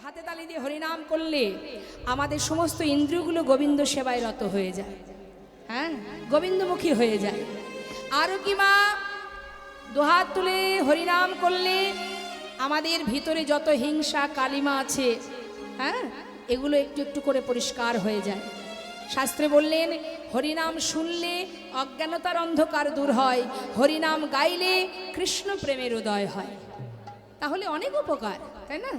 হাতে তালি দিয়ে হরিনাম করলে আমাদের সমস্ত ইন্দ্রিয়গুলো গোবিন্দ সেবায় রত হয়ে যায়, হ্যাঁ, গোবিন্দমুখী হয়ে যায়। আরও কি মা, দুহাত তুলে হরিনাম করলে আমাদের ভিতরে যত হিংসা কালিমা আছে, হ্যাঁ, এগুলো একটু একটু করে পরিষ্কার হয়ে যায়। শাস্ত্রে বললেন হরিনাম শুনলে অজ্ঞানতার অন্ধকার দূর হয়, হরিনাম গাইলে কৃষ্ণ প্রেমের উদয় হয়। তাহলে অনেক উপকার, তাই না?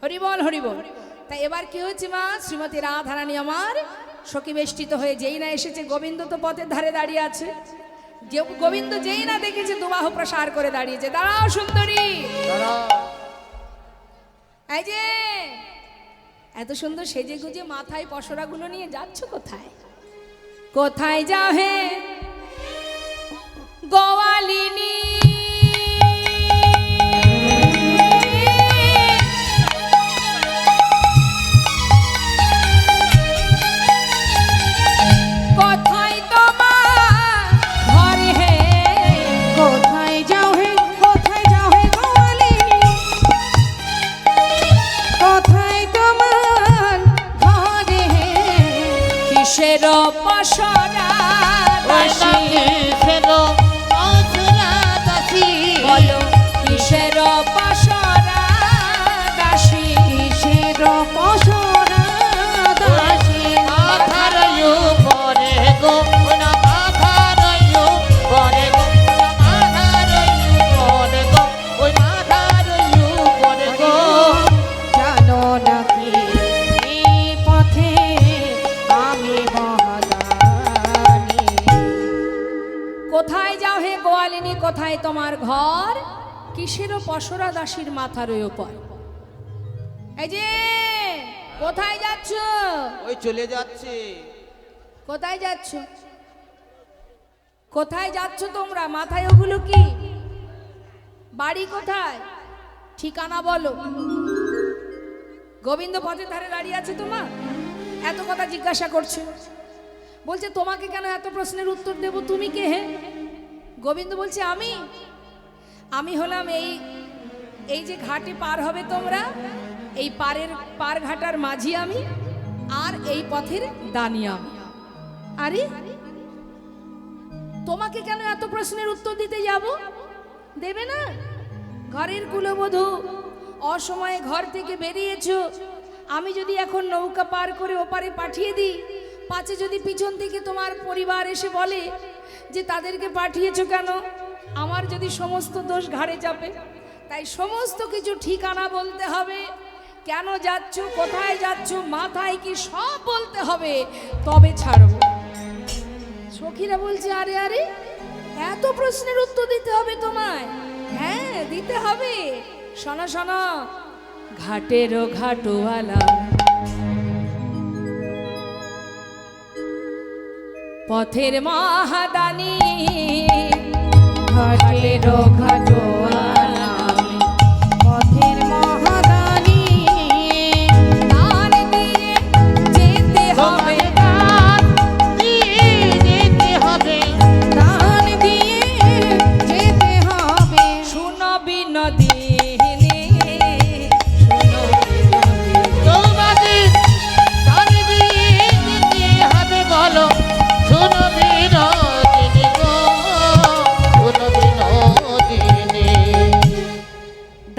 হরিবল হরিবল। তাই এবার কি হয়েছে মা, শ্রীমতী রাধারানী আমার সখী বেষ্টিত হয়ে যেই না এসেছে, গোবিন্দ তো পথের ধারে দাঁড়িয়ে আছে, যে গোবিন্দ যেই না দেখেছে দুবাহু প্রসার করে দাঁড়িয়েছে, দাঁড়াও সুন্দরী, এই যে এত সুন্দর সেজে গুজে মাথায় পসরাগুলো নিয়ে যাচ্ছ কোথায়? কোথায় যাও হে গোয়ালিনী? কোথায় তোমার ঘর হে? কোথায় যাও হে, কোথায় যাও হে গোয়ালিনী? কোথায় তোমার ঘর হে? কিসের পসরা দাসী? বলো কিসের পসরা দাসী? কিসের পসরা দাসী? জানো নাকি এই পথে আমি মহাদানী? কোথায় যাও হে গোয়ালিনী, কোথায় তোমার ঘর? কিসের পসরা দাসীর মাথার ওপর? এই যে কোথায় যাচ্ছ? ওই চলে যাচ্ছে। কোথায় যাচ্ছ? কোথায় যাচ্ছ তোমরা? মাথায় ওগুলো কি? বাড়ি কোথায়? ঠিকানা বলো। গোবিন্দ পথের ধারে দাঁড়িয়ে আছে, তোমার এত কথা জিজ্ঞাসা করছে। বলছে তোমাকে কেন এত প্রশ্নের উত্তর দেব, তুমি কে হে? গোবিন্দ বলছে আমি হলাম এই যে ঘাটে পার হবে তোমরা, এই পার ঘাটার মাঝি আমি, আর এই পথের দানি আমি। আরে তোমাকে কেন এত প্রশ্নের উত্তর দিতে যাব? দেবে না? ঘরের কুলবধূ, অসময়ে ঘর থেকে বেরিয়েছো, আমি যদি এখন নৌকা পার করে ওপারে পাঠিয়ে দিই, পাছে যদি পিছন থেকে তোমার পরিবার এসে বলে যে তাদেরকে পাঠিয়েছো কেন, আমার যদি সমস্ত দোষ ঘাড়ে চাপে। তাই সমস্ত কিছু ঠিকানা বলতে হবে, কেন যাচ্ছ, কোথায় যাচ্ছ, মাথায় কি, সব বলতে হবে, তবে ছাড়বো। সখীরা বলছে আরে আরে এত প্রশ্নের উত্তর দিতে হবে তোমায়? হ্যাঁ দিতে হবে। শোনো শোনো, ঘাটেরও ঘাটওয়ালা, পথের মহাদানী, ঘাটেরও ঘাটওয়ালা, পথের মহাদানী। দান দিয়ে যেতে হবে, দান দিয়ে যেতে হবে, দান দিয়ে যেতে হবে। শুনো বিনোদিনী, শুনো বিনোদিনী। তোমাদের দান দিয়ে যেতে হবে, বলো শোনো বিনোদিনী গো, শোনো বিনোদিনী।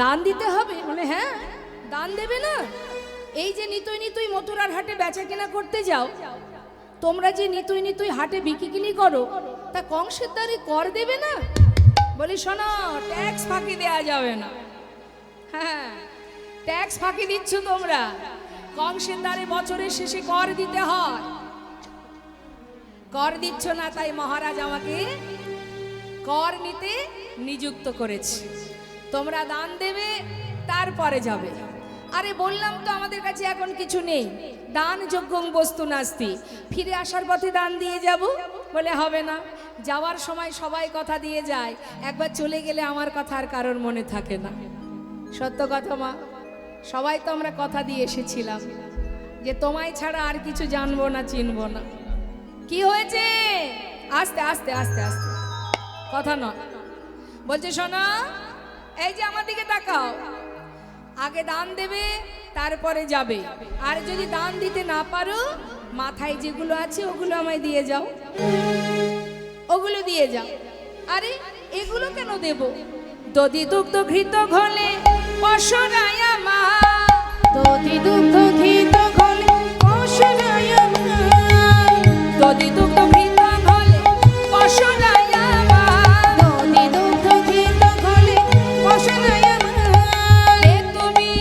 দান দিতে হবে মানে? হ্যাঁ দান দেবে না? এই যে নিতুই নিতুই মথুরার হাটে বেচা কেনা করতে যাও, তোমরা যে নিতুই নিতুই হাটে বিক্রি কিনি করো, তা কংসের দ্বারে কর দেবে না? বলি শোনো, ট্যাক্স ফাঁকি দেওয়া যাবে না। হ্যাঁ ট্যাক্স ফাঁকি দিচ্ছ তোমরা, কংসের দ্বারে বছরের শেষে কর দিতে হয়। কর দিচ্ছ না, তাই মহারাজ আমাকে কর নিতে নিযুক্ত করেছে। তোমরা দান দেবে, তারপরে যাবে। আরে বললাম তো আমাদের কাছে এখন কিছু নেই, দান যজ্ঞং বস্তু নাস্তি, ফিরে আসার পথে দান দিয়ে যাব। বলে হবে না, যাওয়ার সময় সবাই কথা দিয়ে যায়, একবার চলে গেলে আমার কথা আর কারোর মনে থাকে না। সত্য কথা মা, সবাই তো আমরা কথা দিয়ে এসেছিলাম যে তোমায় ছাড়া আর কিছু জানবো না, চিনবো না। কি হয়েছে? আস্তে আস্তে আস্তে আস্তে, কথা নয়। বলছে শোনা, এই যে আমার দিকে তাকাও, আগে দান দেবে, তারপরে যাবে। আর যদি দান দিতে না পারো, মাথায় যেগুলো আছে ওগুলো আমায় দিয়ে যাও, ওগুলো দিয়ে যাও। আরে এগুলো কেন দেব? দধি দুগ্ধ ঘৃত ঘলে পশরায় আমার, দধি দুগ্ধ ঘৃত ঘলে পশরায় আমার, দধি দুগ্ধ ঘৃত ঘলে পশরায় আমার, দধি দুগ্ধ ঘৃত ঘলে পশরায় আমার। এ তুমি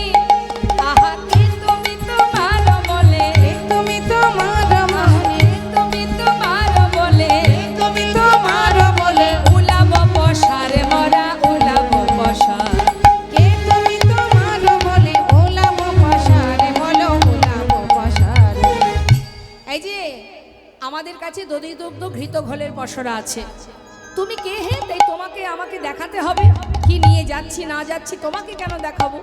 তাহাকে তুমি তোমার বলে, তুমি তোমার মনে, তুমি তোমার বলে, তুমি তোমার বলে, উলাব পশারে মরা উলাব পশার। কে তুমি তোমার বলে, ওলাব পশারে বলো, ওলাব পশারে। এই যে আমাদের কাছে দধি দুগ্ধ ঘৃত ঘোলের পসরা আছে, তুমি কে হে? তাই তোমাকে আমাকে দেখাতে হবে কি নিয়ে যাচ্ছি না যাচ্ছি, তোমাকে কেন দেখাবো?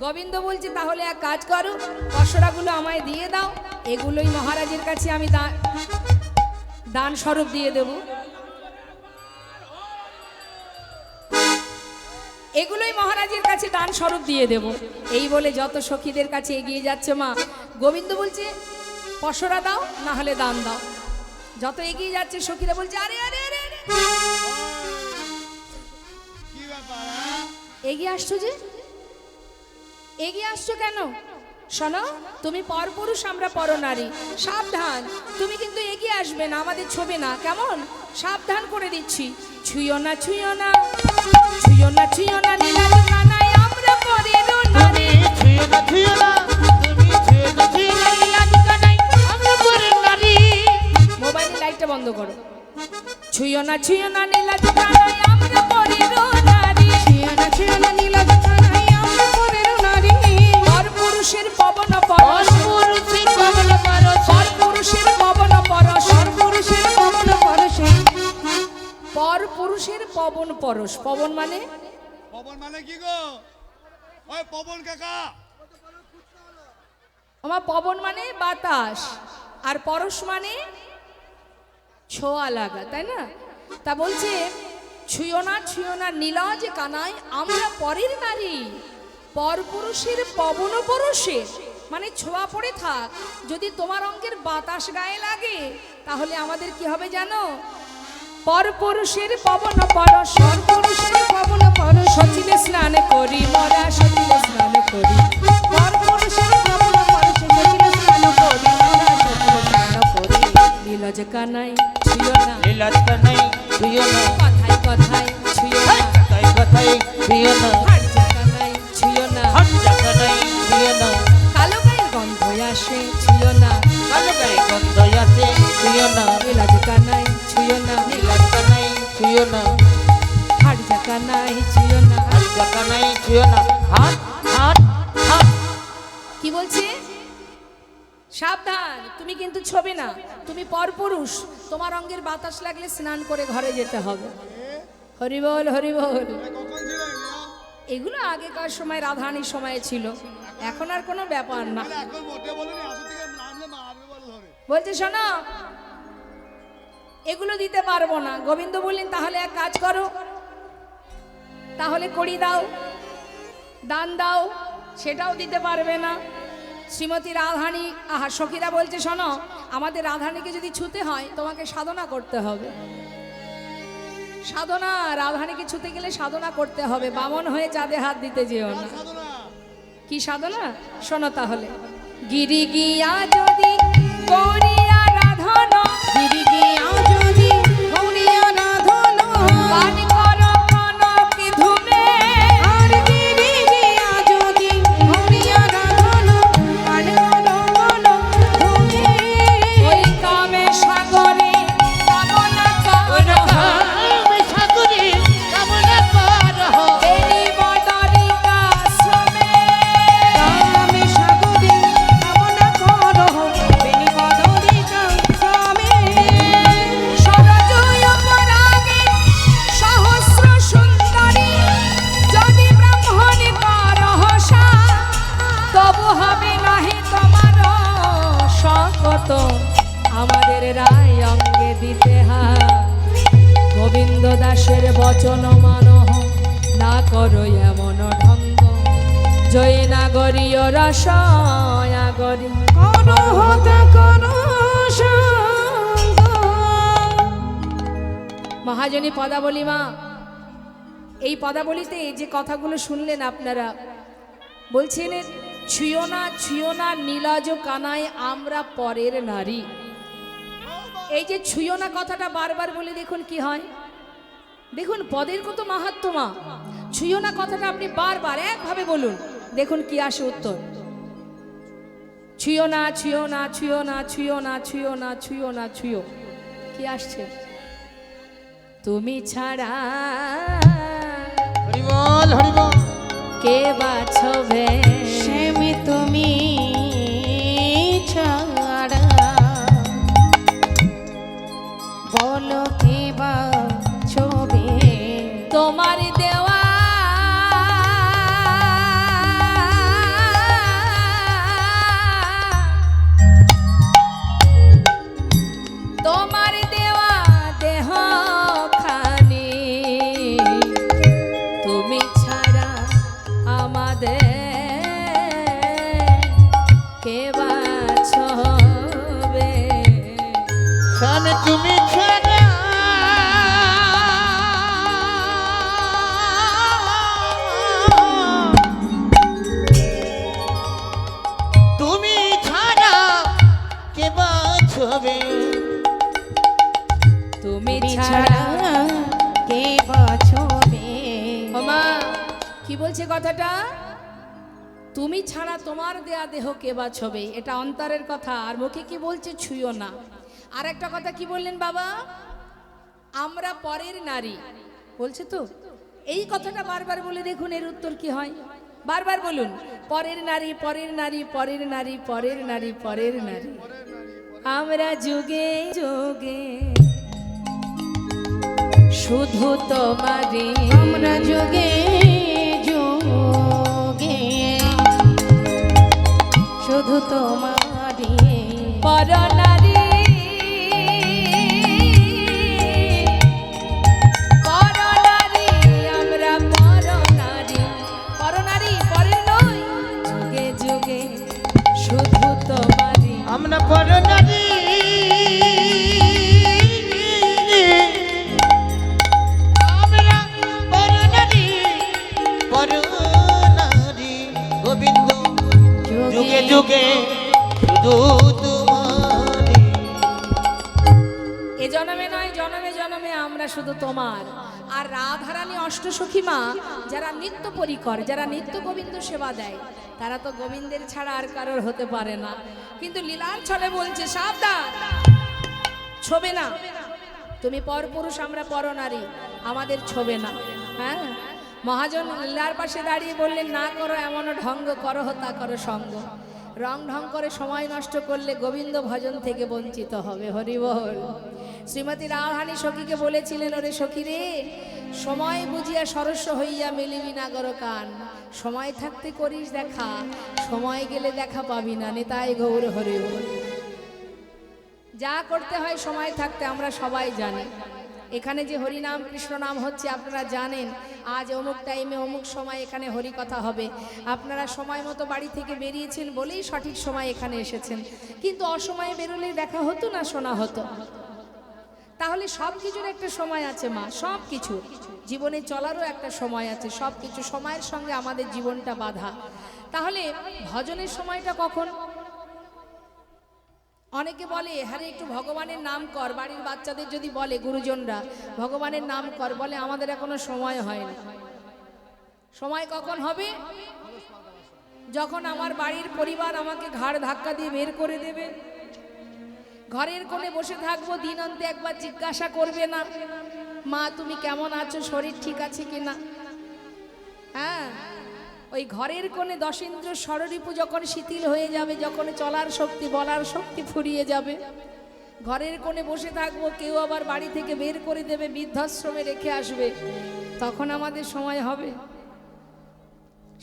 গোবিন্দ বলছে তাহলে এক কাজ করো, পসরাগুলো আমায় দিয়ে দাও, এগুলোই মহারাজের কাছে আমি দান স্বরূপ দিয়ে দেব, এগুলোই মহারাজের কাছে দান স্বরূপ দিয়ে দেব। এই বলে যত সখীদের কাছে এগিয়ে যাচ্ছে মা, গোবিন্দ বলছে পসরা দাও না হলে দান দাও। যত এগিয়ে যাচ্ছে সখীরা বলছে আরে আরে আরে আরে, এগিয়ে আসছো যে, এগিয়ে আসছো কেন? শোনো, তুমি পরপুরুষ, আমরা পরনারী, সাবধান। তুমি কিন্তু এগিয়ে আসবে না, আমাদের ছবে না, কেমন? সাবধান করে দিচ্ছি। ছুঁয়ো না ছুঁয়ো না, ছুঁয়ো না ছুঁয়ো না নীলাজ কানাই, আমরা পরের নারী। ছুঁয়ো না ছুঁয়ো না, তুমি ছুঁয়ো না ছুঁয়ো না লীলাজ কানাই, আমরা পরের নারী। মোবাইলের লাইটটা বন্ধ করো। ছুঁয়ো না ছুঁয়ো না নীলাজ কানাই, আমরা পরের নারী। ছুঁয়ো না ছুঁয়ো না নীলাজ কানাই, আমরা পরের নারী। পরপুরুষের পবন পরশ, পরপুরুষের পবন পরশ, পরপুরুষের পবন পরশ, পুরুষের পবন পরশে, পরপুরুষের পবন পরশ। পবন মানে পবন মানে কি গো? ওই পবন কাকা, আমার পবন মানে বাতাস, আর পরশ মানে ছোঁয়া লাগা, তাই না? তা বলছে ছুঁয়ো না নীলাজ কানাই, আমরা পরের নারী। পরপুরুষের পবন পরশে মানে ছোঁয়া পড়ে থাক, যদি তোমার অঙ্গের বাতাস গায়ে লাগে তাহলে আমাদের কি হবে জানো? পরপুরুষের পবন পরশ, পুরুষের পবন পরশ, সচিলে স্নান করি মরা, সচিলে স্নান করি। পুরুষের পবন পরশে, সচিল স্নান করি, আমরা সচিল স্নান করি। নীলজ কানাই ছুঁয়ো না, লীলাজ কানাই ছুঁয়ো না, কথায় কথায় ছুঁয়ো না, কথায় কথায় ছুঁয়ো না, হাড়জা কানাই ছুঁয়ো না, হট্টা কানাই ছুঁয়ো না, কালো গায়ের গন্ধ আসে ছুঁয়ো না, কালো গায়ে গন্ধ আছে ছুঁয়ো না, নীলজ কানাই ছুঁয়ো না, লীলাজ কানাই ছুঁয়ো না, হাড়জা কানাই ছুঁয়ো না। হট্টা কানাই ছুঁয়ো না, হাত হাত হাত। কি বলছে? সাবধান, তুমি কিন্তু ছবি না, তুমি পরপুরুষ, তোমার অঙ্গের বাতাস লাগলে স্নান করে ঘরে যেতে হবে। হরি বল হরি বল। কখন ছিল এগুলো আগেকার সময় রাধারানীর সময়ে ছিল, এখন আর কোনো ব্যাপার না। এখন মোটে বলেনি, আসো থেকে নামলে মারবে বলে ধরে। বলছে শোনো, এগুলো দিতে পারবো না। গোবিন্দ বললেন তাহলে এক কাজ করো, তাহলে কড়ি দাও, দান দাও, সেটাও দিতে পারবে না। শ্রীমতী রাধারানী সখীরা বলছে শোনো, আমাদের রাধারানীকে যদি ছুতে হয় তোমাকে সাধনা করতে হবে। সাধনা, রাধারানীকে ছুতে গেলে সাধনা করতে হবে, বামন হয়ে চাঁদে হাত দিতে যেও না। সাধনা কি সাধনা? শোনো তাহলে। গিরি গিয়া যদি গৌরিয়া রাধন, গিরি গিয়া যদি গৌরিয়া রাধন, পান করো কনকে ধুমে, আর গিরি গিয়া যদি গৌরিয়া রাধন, পান করো মন ধুমে। ওই কামে সাগরে কামনা করো, আমি সাগরে কামনা করো, এই বদরিকা শ্রমে, কামে সাগরে কামনা করো, বেনি বদরিকা শ্রমে। সরজয় পরাগে সহস্র সুন্দরী, যদি ব্রাহ্মণ করহসা, তবু হবে নাহি তোমার শকত, আমাদের রায় অঙ্গে দিতে হাত। গোবিন্দ দাসের বচন মানহ, না করো এমন ঢঙ্গ, জয় নাগরী ও রসয়াগরী কোন হতা কোন সঙ্গ মহাজনী পদাবলী মা, এই পদাবলীতে যে কথাগুলো শুনলেন আপনারা, বলছিলেন ছুঁয়ো না নীলাজ কানায় আমরা পরের নারী। এই যে ছুঁয়ো না কথাটা বারবার বলে দেখুন কি হয়, দেখুন পদের কত মাহাত্ম্য মা। ছুঁয়ো না কথাটা আপনি বারবার একভাবে বলুন, দেখুন কি আসে উত্তর। ছুঁয়ো না ছুঁয়ো না ছুঁয়ো না ছুঁয়ো না ছুঁয়ো না ছুঁয়ো না ছুঁয়ো, কি আসছে? তুমি ছাড়া হরিবল হরিবল। কে বাছবে শ্যামী তুমি ছাড়া বলো কে বা ছবে তোমার দেওয়া তোমার দেওয়া দেহ খানি, তুমি ছাড়া আমাদের কে বাছবে। স্বামী তুমি ছাড়া তুমি ছাড়া কে বাছবে। তুমি ছাড়া ছাড়া কে বা ছবে ওমা কি বলছে কথাটা? তুমি ছাড়া তোমার দেয়া দেহ কে বাছবে, এটা অন্তরের কথা। আর মুখে কি বলছে? ছুঁয়ো না। আর একটা কথা কি বললেন বাবা? আমরা পরের নারী বলছে তো, এই কথাটা বারবার বলে দেখুন এর উত্তর কি হয়। বারবার বলুন, পরের নারী পরের নারী পরের নারী পরের নারী পরের নারী। আমরা যুগে যুগে শুধু তোমারই, আমরা যোগে যোগে শুধু তোমারই পরনারী পরনারী, আমরা পরনারী পরনারী পরের নয়, যুগে যুগে শুধু তোমারই। আমরা বড় নারী আমরা বড় নারী বড় নারী গোবিন্দ যুগে যুগে শুধু তোমারই। এ জন্মে নয় জন্মে জন্মে আমরা শুধু তোমার। আর রাধারানী অষ্টসখী মা যারা নিত্য পরিকর, যারা নিত্য গোবিন্দ সেবা দেয়, তারা তো গোবিন্দের ছাড়া আর কারোর হতে পারে না। কিন্তু লীলার ছলে বলছে সাবধান, ছোবে না। তুমি পরপুরুষ, আমরা পরনারী, আমাদের ছোবে না। হ্যাঁ, মহাজন লীলার পাশে দাঁড়িয়ে বললেন, না করো এমন ঢঙ্গ, করো তা করো সঙ্গ। রং ঢং করে সময় নষ্ট করলে গোবিন্দ ভজন থেকে বঞ্চিত হবে। হরি বল। শ্রীমতী রাধারানী সখীকে বলেছিলেন, ওরে সখী রে, সময় বুঝিয়া সরস্ব হইয়া মেলিবি নাগর কান। সময় থাকতে করিস দেখা, সময় গেলে দেখা পাবি না। নেতাই গৌর হরি বল। যা করতে হয় সময় থাকতে আমরা সবাই জানি। এখানে যে হরিনাম কৃষ্ণ নাম হচ্ছে আপনারা জানেন, আজ অমুক টাইমে অমুক সময় এখানে হরি কথা হবে। আপনারা সময় মতো বাড়ি থেকে বেরিয়েছেন বলেই সঠিক সময় এখানে এসেছেন, কিন্তু অসময়ে বেরোলে দেখা হতো না, শোনা হতো। তাহলে সব কিছুর একটা সময় আছে মা, সব কিছু জীবনে চলারও একটা সময় আছে। সব কিছু সময়ের সঙ্গে আমাদের জীবনটা বাঁধা। তাহলে ভজনের সময়টা কখন? অনেকে বলে, হ্যাঁ একটু ভগবানের নাম কর। বাড়ির বাচ্চাদের যদি বলে গুরুজনরা ভগবানের নাম কর, বলে আমাদের এখনো সময় হয়নি। সময় কখন হবে? যখন আমার বাড়ির পরিবার আমাকে ঘাড় ধাক্কা দিয়ে বের করে দেবে। ঘরের কোণে বসে থাকবো, দিন অন্তে একবার জিজ্ঞাসা করবে না, মা তুমি কেমন আছো, শরীর ঠিক আছে কিনা। হ্যাঁ, ওই ঘরের কোণে দশেন্দ্র ষড়রিপু যখন শিথিল হয়ে যাবে, যখন চলার শক্তি বলার শক্তি ফুরিয়ে যাবে, ঘরের কোণে বসে থাকবো, কেউ আবার বাড়ি থেকে বের করে দেবে, বৃদ্ধাশ্রমে রেখে আসবে, তখন আমাদের সময় হবে।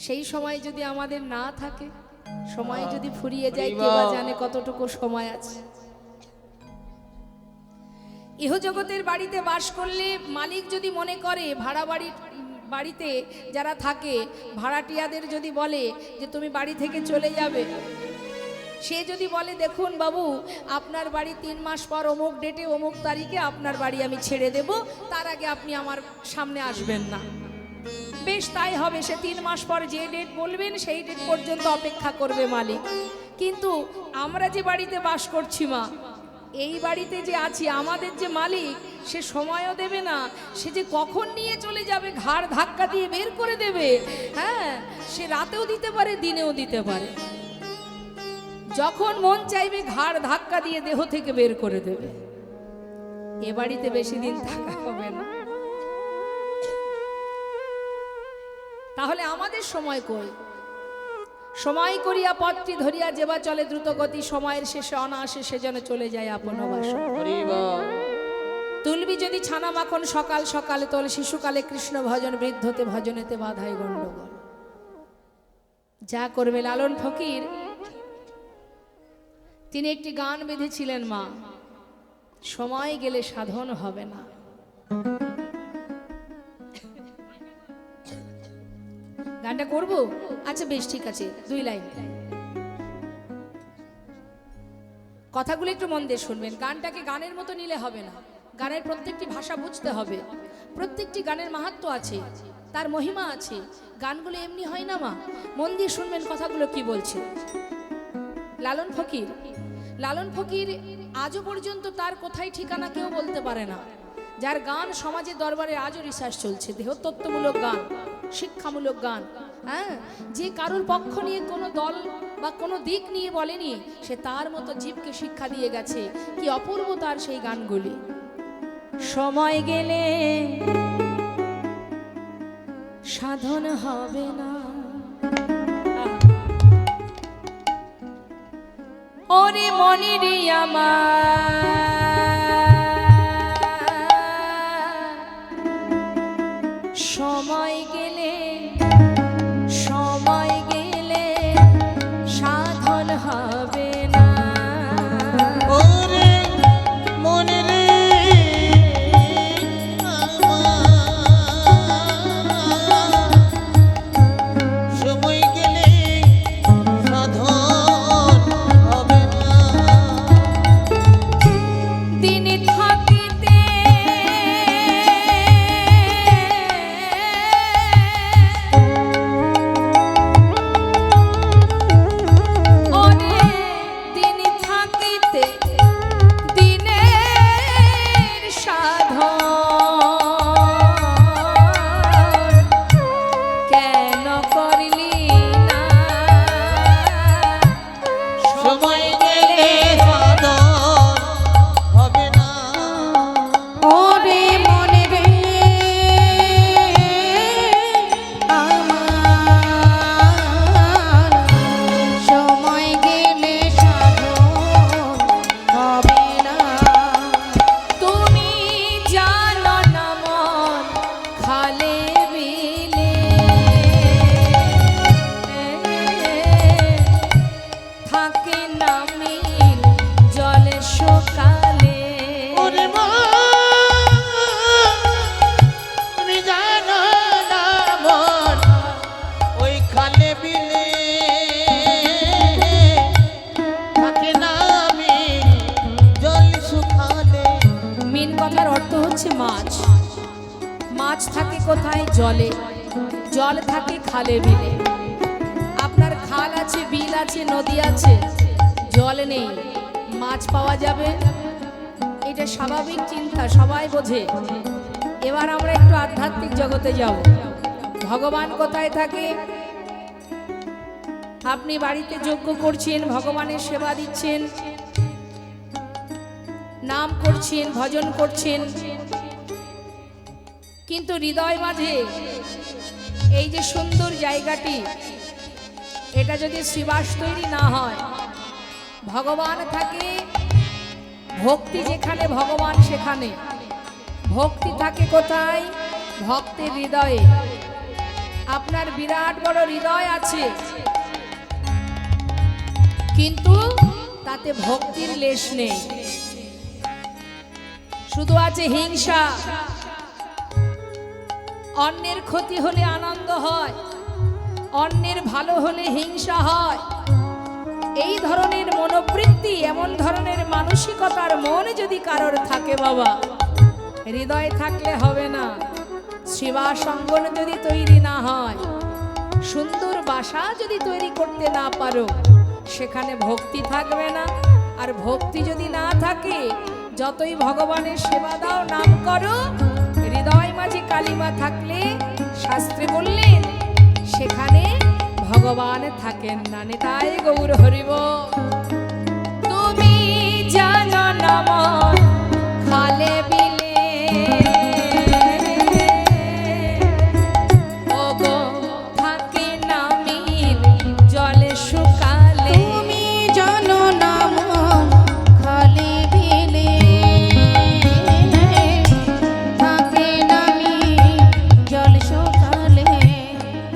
সেই সময় যদি আমাদের না থাকে, সময় যদি ফুরিয়ে যায়, কে বা জানে কতটুকু সময় আছে। ইহজগতের বাড়িতে বাস করলে মালিক যদি মনে করে ভাড়া বাড়ির বাড়িতে যারা থাকে ভাড়াটিয়াদের যদি বলে যে তুমি বাড়ি থেকে চলে যাবে, সে যদি বলে দেখুন বাবু আপনার বাড়ি 3 মাস পর অমুক ডেটে অমুক তারিখে আপনার বাড়ি আমি ছেড়ে দেব, তার আগে আপনি আমার সামনে আসবেন না, বেশ তাই হবে। সে 3 মাস পর যে ডেট বলবেন সেই ডেট পর্যন্ত অপেক্ষা করবে মালিক। কিন্তু আমরা যে বাড়িতে বাস করছি মা, এই বাড়িতে যে আছি, আমাদের যে মালিক সে সময়ও দেবে না, সে যে কখন নিয়ে চলে যাবে ঘাড় ধাক্কা দিয়ে বের করে দেবে। হ্যাঁ, সে রাতেও দিতে পারে দিনেও দিতে পারে, যখন মন চাইবে ঘাড় ধাক্কা দিয়ে দেহ থেকে বের করে দেবে। এ বাড়িতে বেশি দিন থাকা হবে না। তাহলে আমাদের সময় কই? সময় করিয়া পথটি ধরিয়া যেবা চলে দ্রুত গতি, সময়ের শেষে অনায়াসে সে যেন চলে যায় আপন বাসন। হরি বল। তুলবি যদি ছানা মাখন সকাল সকালে, তোল শিশুকালে কৃষ্ণ ভজন, বৃদ্ধতে ভজনেতে বাধাই গণ্ডগোল। যা করবে লালন ফকির, তিনি একটি গান বেঁধেছিলেন মা, সময় গেলে সাধন হবে না। গানটা করব? আচ্ছা বেশ, ঠিক আছে, 2 লাইন। কথাগুলো একটু মন দিয়ে শুনবেন। গানটাকে গানের মতো নিলে হবে না, গানের প্রত্যেকটি ভাষা বুঝতে হবে। প্রত্যেকটি গানের মাহাত্ম্য আছে, তার মহিমা আছে। গানগুলো এমনি হয় না মা, মন দিয়ে শুনবেন কথাগুলো কি বলছে। লালন ফকির, লালন ফকির আজও পর্যন্ত তার কোথায় ঠিকানা কেউ বলতে পারে না, যার গান সমাজের দরবারে আজও রিসার্চ চলছে। দেহতত্ত্বমূলক গান, শিক্ষামূলক গান, হ্যাঁ, যে কারোর পক্ষ নিয়ে কোনো দল বা কোনো দিক নিয়ে বলেনি, সে তার মতো জীবকে শিক্ষা দিয়ে গেছে। কি অপূর্ব তার সেই গানগুলি। সময় গেলে সাধন হবে না, ওরে মনিরে আমার, সময় গেলে সাধন হবে না। ওরে মনে রে সময় গেলে সাধন হবে না। দিনে থাকিতে দিনে থাকিতে দিনের সাধন কেন করলি না? সময় গেলে সাধন হবে না। ওরে মনে রে আমার, সময় গেলে সাধন হবে না। তুমি জানো না মন খালে বিলে থাকে না মিল জলে সকালে। ওরে মা তুমি জানো না মন ওই খালে বিলে থাকে না আমি জল শুকালে। মিন কথার অর্থ হচ্ছে মাছ। মাছ থাকে কোথায়? জলে। জল থাকে খালে বিলে। আপনার খাল আছে, বিল আছে, নদী আছে, জল নেই, মাছ পাওয়া যাবে? এটা স্বাভাবিক চিন্তা, সবাই বোঝে। এবার আমরা একটু আধ্যাত্মিক জগতে যাব। ভগবান কোথায় থাকে? আপনি বাড়িতে যজ্ঞ করছেন, ভগবানের সেবা দিচ্ছেন, নাম করছেন, ভজন করছেন, কিন্তু হৃদয় মাঝে এই যে সুন্দর জায়গাটি, এটা যদি শ্রীবাস তৈরি না হয়, ভগবান থাকে, ভক্তি যেখানে ভগবান সেখানে। ভক্তি থাকে কোথায়? ভক্তের হৃদয়ে। আপনার বিরাট বড় হৃদয় আছে, কিন্তু তাতে ভক্তির লেশ নেই, শুধু আছে হিংসা, অন্যের ক্ষতি হলে আনন্দ হয়, অন্যের ভালো হলে হিংসা হয়। এই ধরনের মনোবৃত্তি, এমন ধরনের মানসিকতার মন যদি কারোর থাকে বাবা, হৃদয় থাকলে হবে না। সেবা সঙ্গন যদি তৈরি না হয়, সুন্দর বাসা যদি তৈরি করতে না পারো, সেখানে ভক্তি থাকবে না। আর ভক্তি যদি না থাকে, যতই ভগবানের সেবা দাও, নাম করো, হৃদয় মাঝে কালিমা থাকলে শাস্ত্রে বললেন সেখানে ভগবান থাকেন না। নিতাই গৌর হরিব। তুমি জানো না মন খালে বিলে, ওগো থাকে না মিল জলে শুকালে। তুমি জানো না মন খালি বিলে, থাকে না মিল জল শুকালে।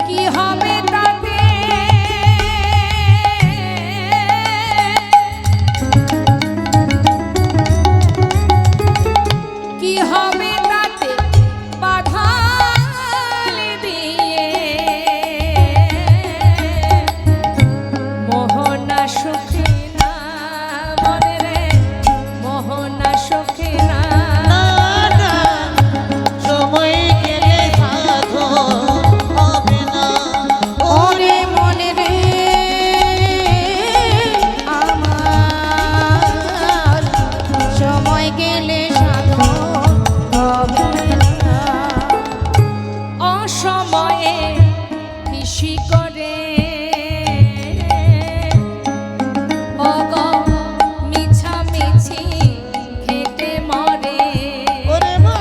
কি হবে তাতে, কি হবে তাতে বাধালে দিয়ে, মোহনা সুখে না মনে রে, মোহনা সুখে না। না না সময় গেলে সাধন হবে না। ওরে মনে রে আমার, সময় গেলে সাধন হবে না। অসময়ে কৃষি করে, ওগো মিছামিছি খেটে মরে। ওরে মা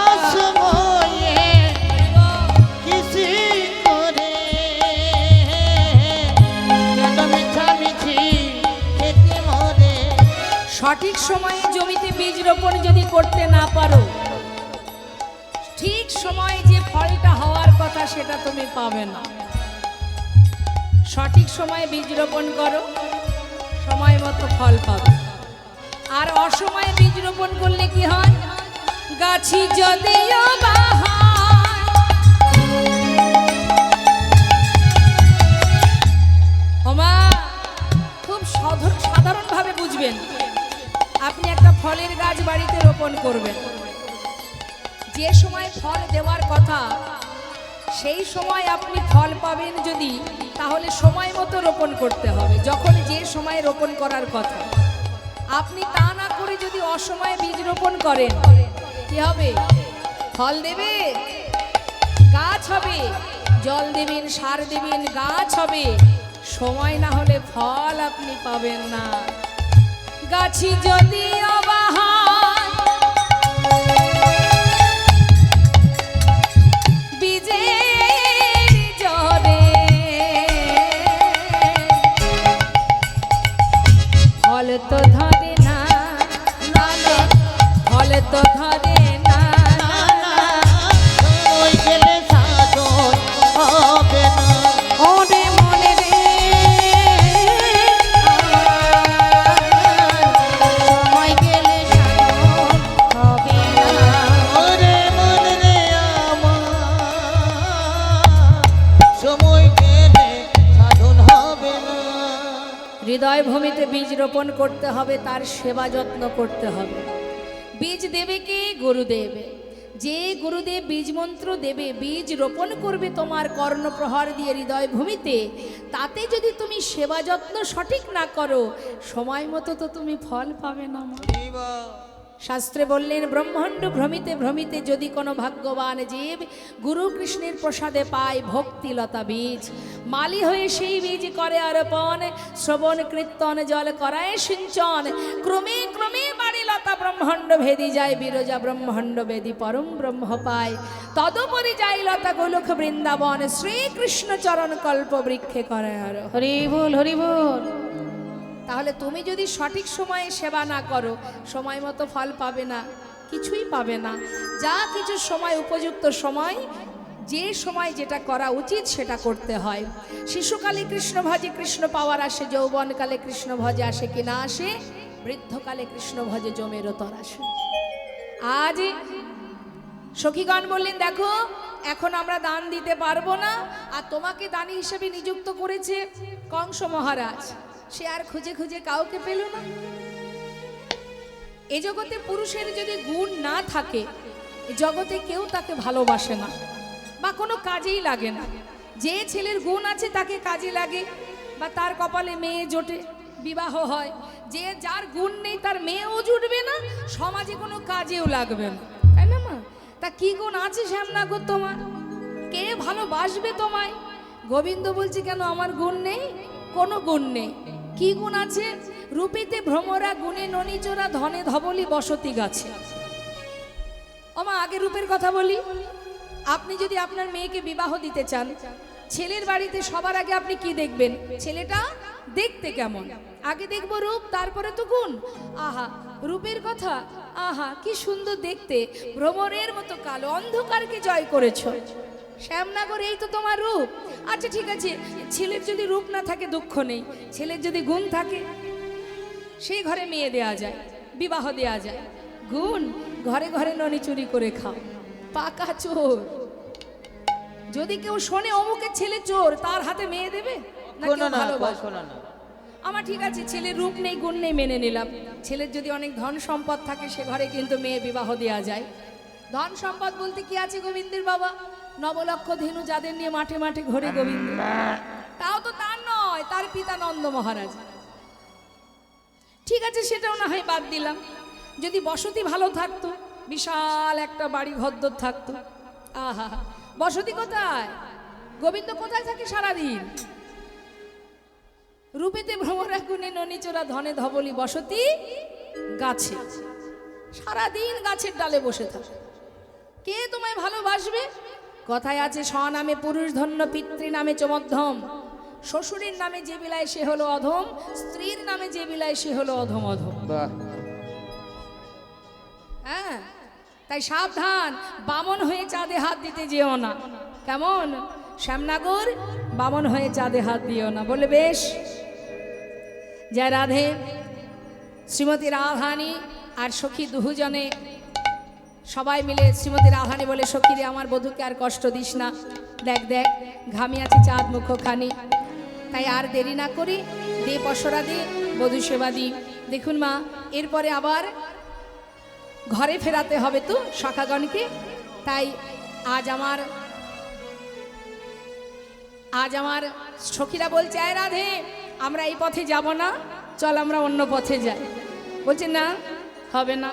আসময়ে কিসি করে, কেন মিছামিছি খেতে মরে। সঠিক সময়ে জমিতে বীজ রোপণ যদি করতে না পারো, ঠিক সময়ে যে ফলটা হওয়ার কথা সেটা তুমি পাবে না। সঠিক সময়ে বীজ রোপণ করো, সময় মতো ফল পাবে। আর অসময়ে বীজ রোপণ করলে কি হয়, গাছি যদিও বা হয়, ওমা খুব সাধারণভাবে বুঝবেন। আপনি একটা ফলের গাছ বাড়িতে রোপণ করবেন, যে সময় ফল দেওয়ার কথা সেই সময় আপনি ফল পাবেন যদি, তাহলে সময় মতো রোপণ করতে হবে। যখন যে সময় রোপণ করার কথা, আপনি তা না করে যদি অসময়ে বীজ রোপণ করেন, কি হবে? ফল দেবে, গাছ হবে, জল দেবেন, সার দেবেন, গাছ হবে। সময় না হলে ফল আপনি পাবেন না। গাছি যদি অবাহার বীজের জরে, ফল তো ধরে না, না না, ফল তো ধরে না। না না সময় গেলে সাধন হবে না। ওরে মনে রে আমার, সময় গেলে সাধন হবে না। ওরে মন রে আমার, সময় গেলে সাধন হবে না। হৃদয় ভূমিতে বীজ রোপণ করতে হবে, তার সেবা যত্ন করতে হবে। বীজ দেবে কে? গুরুদেব। যে গুরুদেব বীজ মন্ত্র দেবে, বীজ রোপণ করবে তোমার কর্ণপ্রহার দিয়ে হৃদয় ভূমিতে, তাতে যদি তুমি সেবা যত্ন সঠিক না করো, সময় মতো তো তুমি ফল পাবে না মা। শাস্ত্রে বললেন, ব্রহ্মাণ্ড ভ্রমিতে ভ্রমিতে যদি কোনো ভাগ্যবান জীব গুরু কৃষ্ণের প্রসাদে পায় ভক্তিলতা বীজ, মালি হয়ে সেই বীজ করে অর্পণ, শ্রবণ কীর্তন জল করায় সিঞ্চন, ক্রমে ক্রমে বাড়ি লতা ব্রহ্মাণ্ড ভেদি যায়, বিরজা ব্রহ্মাণ্ড বেদি পরম ব্রহ্ম পায়, তদুপরি যাই লতা গোলক বৃন্দাবন, শ্রীকৃষ্ণ চরণ কল্প বৃক্ষে করে আর। হরি বল, হরি বল। তাহলে তুমি যদি সঠিক সময়ে সেবা না করো, সময় মতো ফল পাবে না, কিছুই পাবে না। যা কিছু সময়, উপযুক্ত সময়, যে সময় যেটা করা উচিত সেটা করতে হয়। শিশুকালে কৃষ্ণ ভজে কৃষ্ণ পাওয়ার আসে, যৌবনকালে কৃষ্ণ ভজে আসে কি না আসে, বৃদ্ধকালে কৃষ্ণ ভজে জমের তর আসে। আজ সখীগণ বললেন, দেখো এখন আমরা দান দিতে পারবো না, আর তোমাকে দানী হিসেবে নিযুক্ত করেছে কংস মহারাজ। সে আর খুঁজে খুঁজে কাউকে পেল না। এ জগতে পুরুষের যদি গুণ না থাকে, এ জগতে কেউ তাকে ভালোবাসে না বা কোনো কাজেই লাগে না। যে ছেলের গুণ আছে তাকে কাজে লাগে, বা তার কপালে মেয়ে জোটে, বিবাহ হয়। যে যার গুণ নেই তার মেয়েও জুটবে না, সমাজে কোনো কাজেও লাগবে না, তাই না মা? তা কি গুণ আছে শ্যামনগর তোমার? কে ভালোবাসবে তোমায়? গোবিন্দ বলছে, কেন আমার গুণ নেই? কোনো গুণ নেই। কি গুণ আছে? রূপেতে ভ্রমরা, গুণে ননিচোরা, ধনে ধবলি বসতি গাছে। ওমা, আগে রূপের কথা বলি। আপনি যদি আপনার মেয়েকে বিবাহ দিতে চান, ছেলের বাড়িতে সবার আগে আপনি কি দেখবেন? ছেলেটা দেখতে কেমন? আগে দেখবো রূপ, তারপরে তো গুণ। আহা, রূপের কথা, আহা কি সুন্দর দেখতে, ভ্রমরের মতো কালো, অন্ধকারকে জয় করেছ শ্যামনগর, এই তো তোমার রূপ। আচ্ছা ঠিক আছে, ছেলের যদি রূপ না থাকে দুঃখ নেই, ছেলের যদি গুণ থাকে সেই ঘরে মেয়ে দেয়া যায়, বিবাহ দেয়া যায়। গুণ, ঘরে ঘরে ননি চুরি করে খাও, পাকা চোর। যদি কেউ শোনে অমুকের ছেলে চোর, তার হাতে মেয়ে দেবে না? কেউ ভালোবাসবে না। আমার ঠিক আছে, ছেলের রূপ নেই, গুণ নেই, মেনে নিলাম। ছেলের যদি অনেক ধন সম্পদ থাকে, সে ঘরে কিন্তু মেয়ে বিবাহ দেওয়া যায়। ধন সম্পদ বলতে কি আছে গোবিন্দের বাবা? নবলক্ষ ধেনু যাদের নিয়ে মাঠে মাঠে ঘোরে গোবিন্দ, তাও তো তার নয়, তার পিতা নন্দ মহারাজ। ঠিক আছে, সেটাও না হয় বাদ দিলাম। যদি বসতি ভালো থাকতো, বিশাল একটা বাড়ি ঘরদোর থাকতো, আহা, বসতি কোথায়? গোবিন্দ কোথায় থাকে সারাদিন? রূপেতে ভ্রমরা, গুণে ননিচোরা, ধনে ধবলি বসতি গাছে। সারাদিন গাছের ডালে বসে থাকে। কে তোমায় ভালোবাসবে? কথায় আছে, স্বনামে পুরুষ ধন্য, পিতৃ নামে চমধ্যম। শ্বশুরের নামে যে বিলায় সে হলো অধম, স্ত্রীর নামে যে বিলায় সে হলো অধম অধম। হ্যাঁ, তাই সাবধান, বামন হয়ে চাঁদে হাত দিতে যেও না। কেমন শ্যামনগর? বামন হয়ে চাঁদে হাত দিও না। বলে বেশ। জয় রাধে। শ্রীমতী রাধানী আর সখী দুজনে সবাই মিলে, শ্রীমতী রাধানী বলে, সখীরে আমার বধূকে আর কষ্ট দিস না, দেখ দেখ ঘামি আছে চাঁদ মুখখানি। তাই আর দেরি না করি, দে পসরা দে, বধূ সেবা দি। দেখুন মা, এরপরে আবার ঘরে ফেরাতে হবে তো সখাগণকে। তাই আজ আমার সখীরা বলছে, আয় রাধে, আমরা এই পথে যাব না, চল আমরা অন্য পথে যাই। বলছে না, হবে না,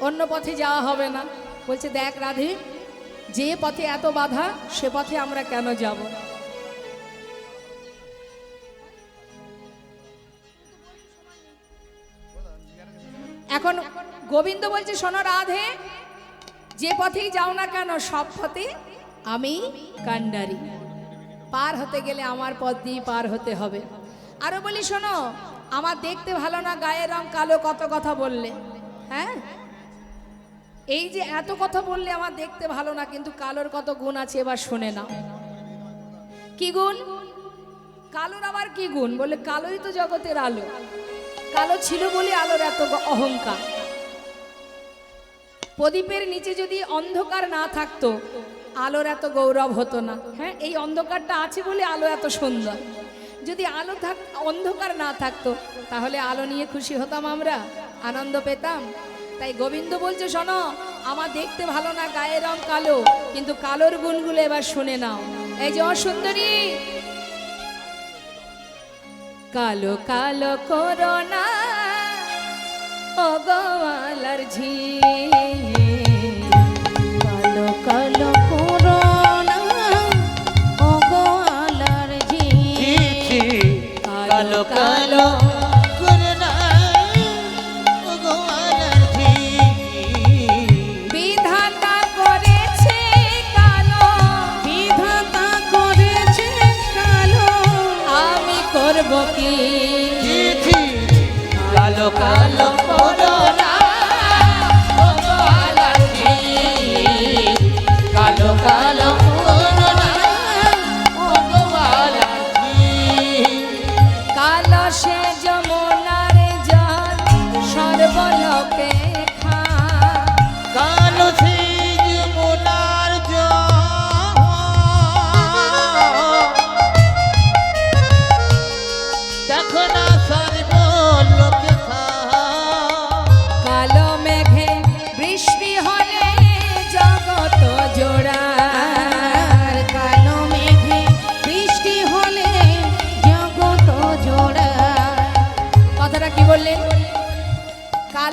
অন্য পথে যাওয়া হবে না। বলছে, দেখ রাধে, যে পথে এত বাধা, সে পথে আমরা কেন যাব? এখন গোবিন্দ বলছে, শোনো রাধে, যে পথেই যাও না কেন, সব পথে আমি কান্ডারি। পার হতে গেলে আমার পথ দিয়ে পার হতে হবে। আরো বলি, শোনো, আমার দেখতে ভালো না, গায়ের রং কালো, কত কথা বললে। হ্যাঁ, এই যে এত কথা বললে আমার দেখতে ভালো না, কিন্তু কালোর কত গুণ আছে, এবার শুনে নাও। কি গুণ? কালোর আবার কি গুণ? বলে, কালোই তো জগতের আলো। কালো ছিল বলে আলোর এত অহংকার। প্রদীপের নিচে যদি অন্ধকার না থাকতো, আলোর এত গৌরব হতো না। হ্যাঁ, এই অন্ধকারটা আছে বলে আলো এত সুন্দর। যদি অন্ধকার না থাকতো, তাহলে আলো নিয়ে খুশি হতাম আমরা, আনন্দ পেতাম। তাই গোবিন্দ বলছে, শোনো, আমার দেখতে ভালো না, গায়ের রং কালো, কিন্তু কালোর গুণগুলো এবার শুনে নাও। এই যে অসুন্দরী, কালো কালো করোনা ও গোয়ালার ঝি, কালো কালো করোনা ও গোয়ালার ঝি, কালো কালো করোনা ও গোয়ালার ঝি। বিধাতা করেছে কালো, বিধাতা করেছে কালো, আমি করব কি? কালো কালো করোনা ও গোয়ালার ঝি, কালো কালো করোনা ও গোয়ালার ঝি। কালো সে যমুনার জল, সর্বলোকে খা। কালো সে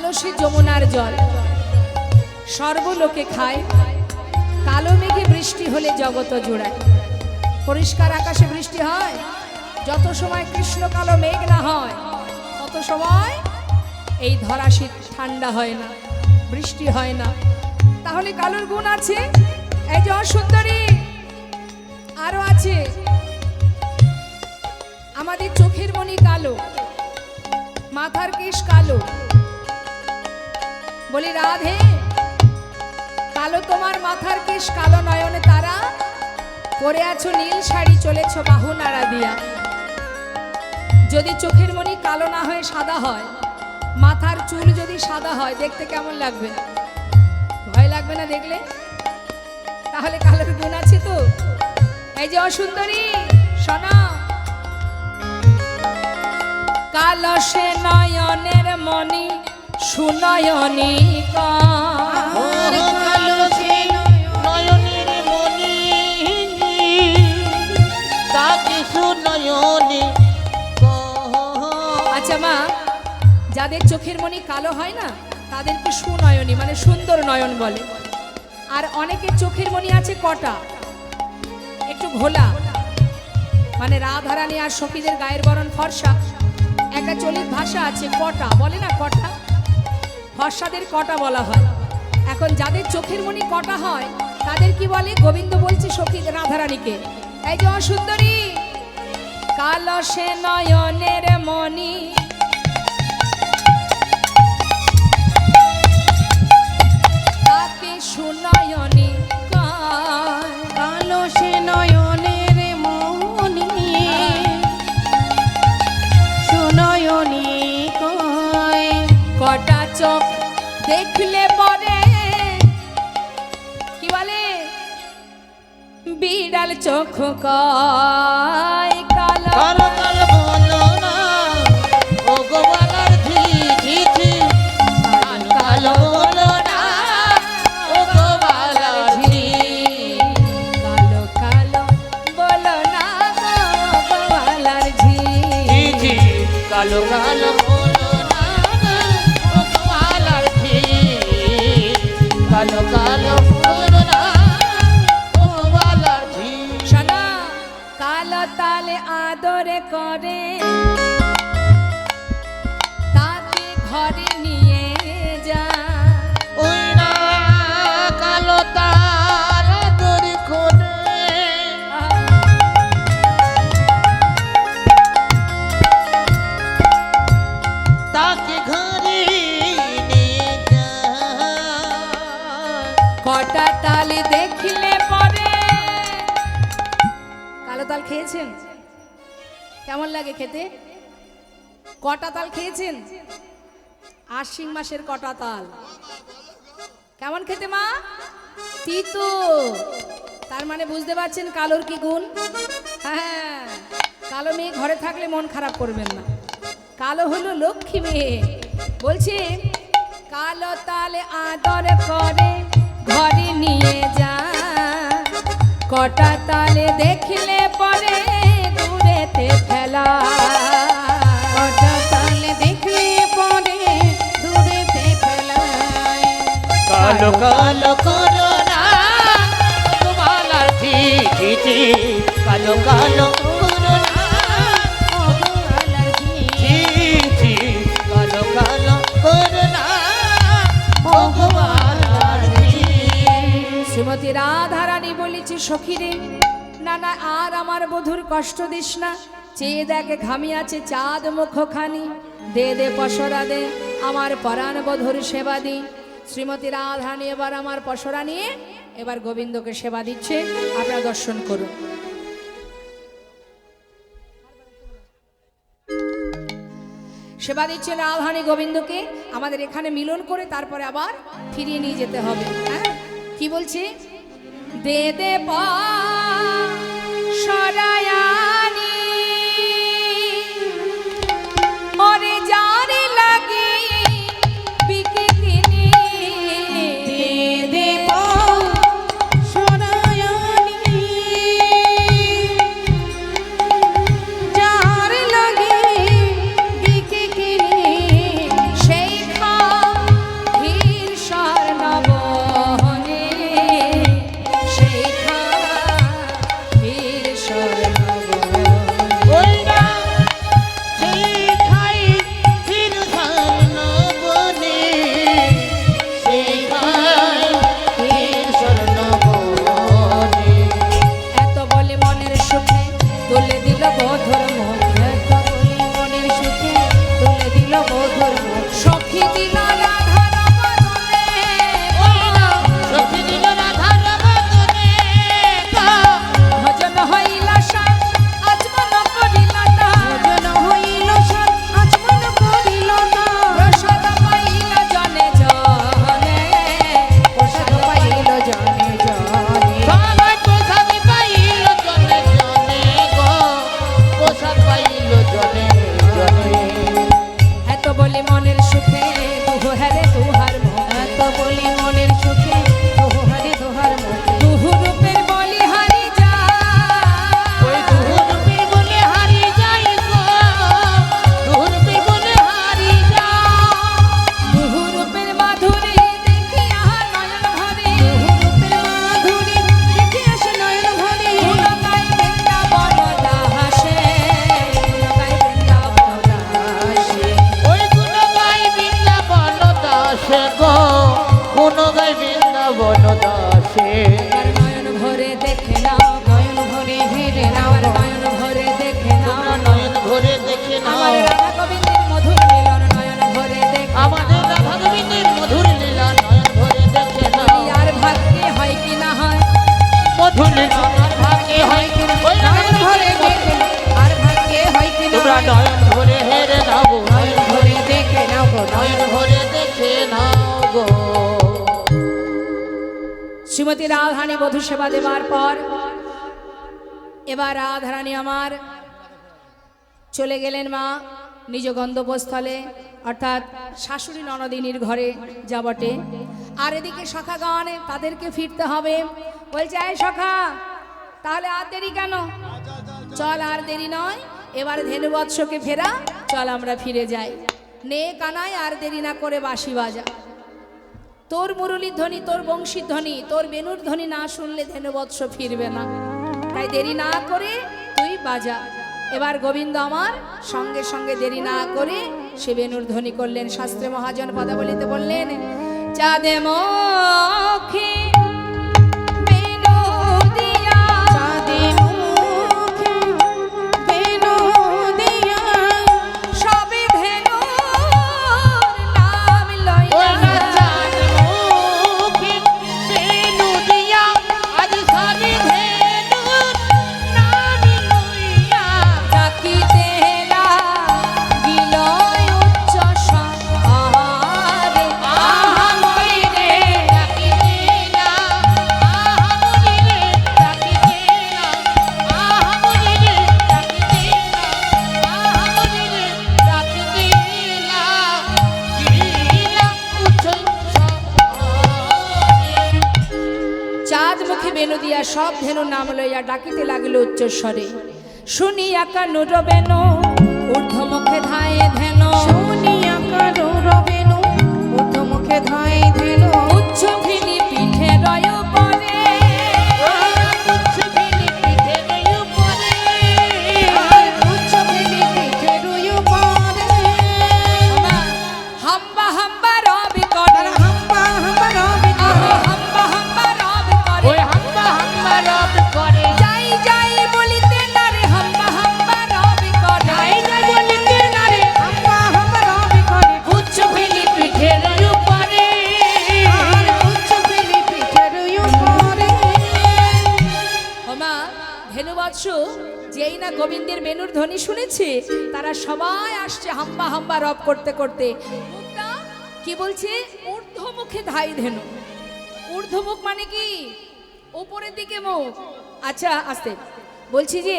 কালসে যমুনার জল সর্বলোকে খায়, কালো মেঘে বৃষ্টি হলে জগত জোড়ায়। পরিষ্কার আকাশে বৃষ্টি হয়, যত সময় কৃষ্ণ কালো মেঘ না হয় তত সময় এই ধরা শীত ঠান্ডা হয় না, বৃষ্টি হয় না। তাহলে কালোর গুণ আছে। এই যে সুন্দরী আরো আছে, আমাদের চোখের মণি কালো, মাথার কেশ কালো। বলি রাধে, কালো তোমার মাথার কেশ, কালো নয়নে তারা, পরে আছো নীল শাড়ি, চলেছ বাহু নাড়া দিয়া। যদি চোখের মণি কালো না হয়ে সাদা হয়, মাথার চুল যদি সাদা হয়, দেখতে কেমন লাগবে? ভয় লাগবে না দেখলে? তাহলে কালোর গুণ আছে তো। এই যে অসুন্দরী শোনো, কালো সে নয়নের মণি সুনয়নী আর কালো সে নয়নের মনি তাকে সুনয়নী আচ্ছা মা, যাদের চোখের মণি কালো হয় না তাদেরকে সুনয়নী মানে সুন্দর নয়ন বলে। আর অনেকের চোখের মণি আছে কটা, একটু ঘোলা, মানে রাধারানী আর সখীদের গায়ের বরণ ফর্সা। একটা চলিত ভাষা আছে কটা, বলে না কটা, ফর্সাদের কটা বলা হয়। এখন যাদের চোখের মণি কটা হয় তাদের কি বলে? গোবিন্দ বলছে সখী রাধারানীকে, এই যে সুন্দরী কালো সে নয়নের মণি তাকে সুনয়নী কয়। কালো সে নয়নের মনি সুনয়নী কয়। কটা চোখ দেখলে পরে কি বলে? বিড়াল চোখ কয় কালো। কালো কালো বলো না ও গোপালার ঝি ঝি ঝি, কালো কালো বলো না ও গোপালার ঝি, কালো কালো বলো না গো গোপালার ঝি। ঝি ঝি, কালো কালো বলো না ও গোপালার ঝি, কালো কালো বলো না ও গোপালার ঝি। শোনো, কালো তালে আদরে করে তাকে ঘরে নিয়ে যা। ওই না কালো তার দড়ি কোনে, তাকে ঘরে নিয়ে যায়। কটা তালে দেখলে পরে। কালো তাল খেয়েছেন? কেমন লাগে খেতে? কটা তাল খেয়েছেন? আশ্বিন মাসের কটা তাল কেমন খেতে মা? তিতো। তার মানে বুঝতে পারছেন কালোর কি গুণ? হ্যাঁ, কালো মেয়ে ঘরে থাকলে মন খারাপ করবেন না, কালো হলো লক্ষ্মী মেয়ে। বলছি কালো তালে আদর করে ঘরে নিয়ে যা, কটা তালে দেখলে পরে দূরেতে ফেলা। কটা তালে দেখলে পরে দূরেতে ফেলায়। কালো কালো করো না গোপালার ঝি ঝি ঝি, কালো কালো করো না ও গোপালার ঝি, ঝি ঝি, কালো কালো করো না ও গোপালার ঝি। শ্রীমতী রাধারানী বলেছে সখীরে, না না আর আমার বধুর কষ্ট দিস না, চেয়ে দেখ ঘামি আছে চাঁদ মুখখানি, দে দে পসরা দে আমার পরাণ বধুর সেবা দি। শ্রীমতী রাধারানী এবার আমার পসরা নিয়ে এবার গোবিন্দকে সেবা দিচ্ছে, আপনারা দর্শন করুন। সেবা দিচ্ছে রাধারানী গোবিন্দকে। আমাদের এখানে মিলন করে তারপরে আবার ফিরিয়ে নিয়ে যেতে হবে। হ্যাঁ, কি বলছে? দে দে সরায়ানি ওরে যারে লাগে বিকে তিনি, দে দে সরায়ানি যার লাগে বিকে কিনে, সেই খাম আমার রাধা গোবিন্দের মধুর মিলন নয়ন ভরে দেখে আমাদের রাধা গোবিন্দের মধুর লীলা নয়ন ভরে দেখে নাও বলি আর ভাগ্যে হয় কি না হয় মধুর লীলা আর ভাগ্যে হয় কি না ওই রাধা নয়ন ভরে গোবিন্দের দেখে আর ভাগ্যে হয় কি না তোমরা হয়। নয়ন ভরে হেরে নাও গো নয়ন ভরে দেখে নাও গো নয়ন ভরে দেখে নাও গো শ্রীমতী রাধারানী বধূ সেবা দেবার পর এবার রাধারানী আমার চলে গেলেন মা নিজ গন্তব্যস্থলে অর্থাৎ শাশুড়ি ননদিনীর ঘরে যা বটে। আর এদিকে সখাগণ তাদেরকে ফিরতে হবে, বলছে এই সখা তাহলে আর দেরি কেন, চল আর দেরি নয়, এবার ধেনুবৎসকে ফেরা, চল আমরা ফিরে যাই। নে কানাই আর দেরি না করে বাঁশি বাজা, তোর মুরলীর ধ্বনি, তোর বংশীর ধ্বনি, তোর বেনুর ধ্বনি না শুনলে ধেনুবৎস ফিরবে না, তাই দেরি না করে তুই বাজা। এবার গোবিন্দ আমার সঙ্গে সঙ্গে দেরি না করে সে বেনুর ধ্বনি করলেন। শাস্ত্রে মহাজন পদাবলিতে বললেন, চাঁদে মুখে বেনু দিয়া, চাঁদে মুখে বেনু দিয়া সবে ধেনুর নাম ওই লইয়া, চাঁদ মুখে বেনু দিয়া আজ সবে ধেনুর নাম লইয়া ডাকিতে লাগিল উচ্চ স্বরে, আহা মই রে ডাকিতে না আহা মনি রে ডাকিতে না আহা মনি রে ডাকিতে না আহা মনি রে ডাকিতে না গিলা উচ্চ চাঁদ মুখে বেনু দিয়া সব ধেনু নাম লইয়া ডাকিতে লাগিল উচ্চস্বরে। শুনিয়া কানুর বেনু ঊর্ধ্ব মুখে ধায়ে ধেনু, শুনিয়া কারুর বেনু ঊর্ধ্বমুখে ধায় ধেনু উচ্চ ফিলি পিঠে রয় পরে, উচ্চ ফেলি পিঠে রই উপরে আর উচ্চ ফেলি পিঠে রুই পরে হাম্বা হাম্বা রবি আর করে, হাম্বা হাম্বা রবি করে হাম্বা হাম্বা রবি করে, ওই হাম্বা হাম্বা রব করে যাই যাই বলিতে নারে হাম্বা হাম্বা রবি করে, যাই যাই বলিতে না রে হাম্বা হাম্বা রবি করে উচ্চ ফেলি পিঠে রই উপরে আর উচ্চ ফেলি পিঠে রুই পরে ওমা ধেনুবৎস যেই না গোবিন্দের বেনুর ধ্বনি শুনেছে, তারা সবাই আসছে হাম্বা হাম্বা রব করতে করতে। মুখটা কি বলছে, ঊর্ধ্বমুখে ধাই ধেনু। ঊর্ধ্বমুখ মানে কি, উপরের দিকে মুখ। আচ্ছা আস্তে বলছি যে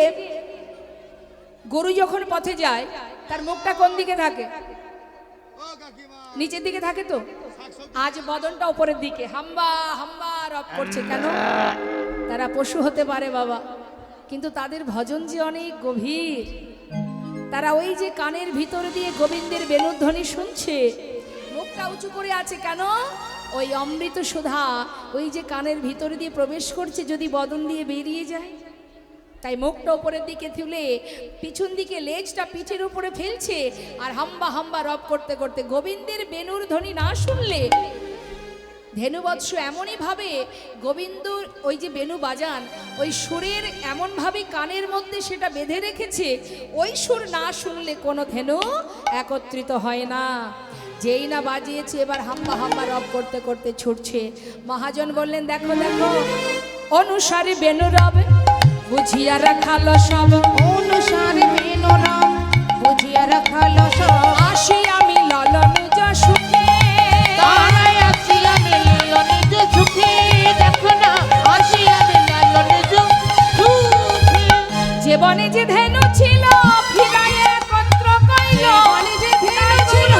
গরু যখন পথে যায় তার মুখটা কোন দিকে থাকে, ও কাকিমা নিচের দিকে থাকে তো, আজ বদনটা উপরের দিকে, হাম্বা হাম্বা রব করছে কেন, তারা পশু হতে পারে বাবা, কিন্তু তাদের ভজন যে অনেক গভীর। তারা ওই যে কানের ভিতর দিয়ে গোবিন্দের বেণুধ্বনি শুনছে, মুখটা উঁচু করে আছে কেন, ওই অমৃত সুধা ওই যে কানের ভিতরে দিয়ে প্রবেশ করছে, যদি বদন দিয়ে বেরিয়ে যায়, তাই মুখটা উপরের দিকে তুলে পিছন দিকে লেজটা পিঠের উপরে ফেলছে, আর হাম্বা হাম্বা রব করতে করতে গোবিন্দের বেণুর ধ্বনি না শুনলে ধেনুবৎস এমনই ভাবে গোবিন্দ ওই যে বেণু বাজান, ওই সুরের এমনভাবে কানের মধ্যে সেটা বেঁধে রেখেছে, ওই সুর না শুনলে কোনো ধেনু একত্রিত হয় না। যেই না বাজিয়েছে এবার হাম্বা হাম্বা রব করতে করতে ছুটছে। মহাজন বললেন, দেখো দেখো অনুসারে বেণু রব বুঝিয়া রাখালো সব, অনুসারে বেনু রাম বুঝিয়া রাখালো সব আসি আমি ললন সুখে, তারাই আসিয়া মিলিল নিজ সুখে দেখো না আসিয়া মিলাল নিজ সুখে জীবনে যে ধেনু ছিল ফিরাইয়া একত্র কইল, জীবনে যে ধেনু ছিল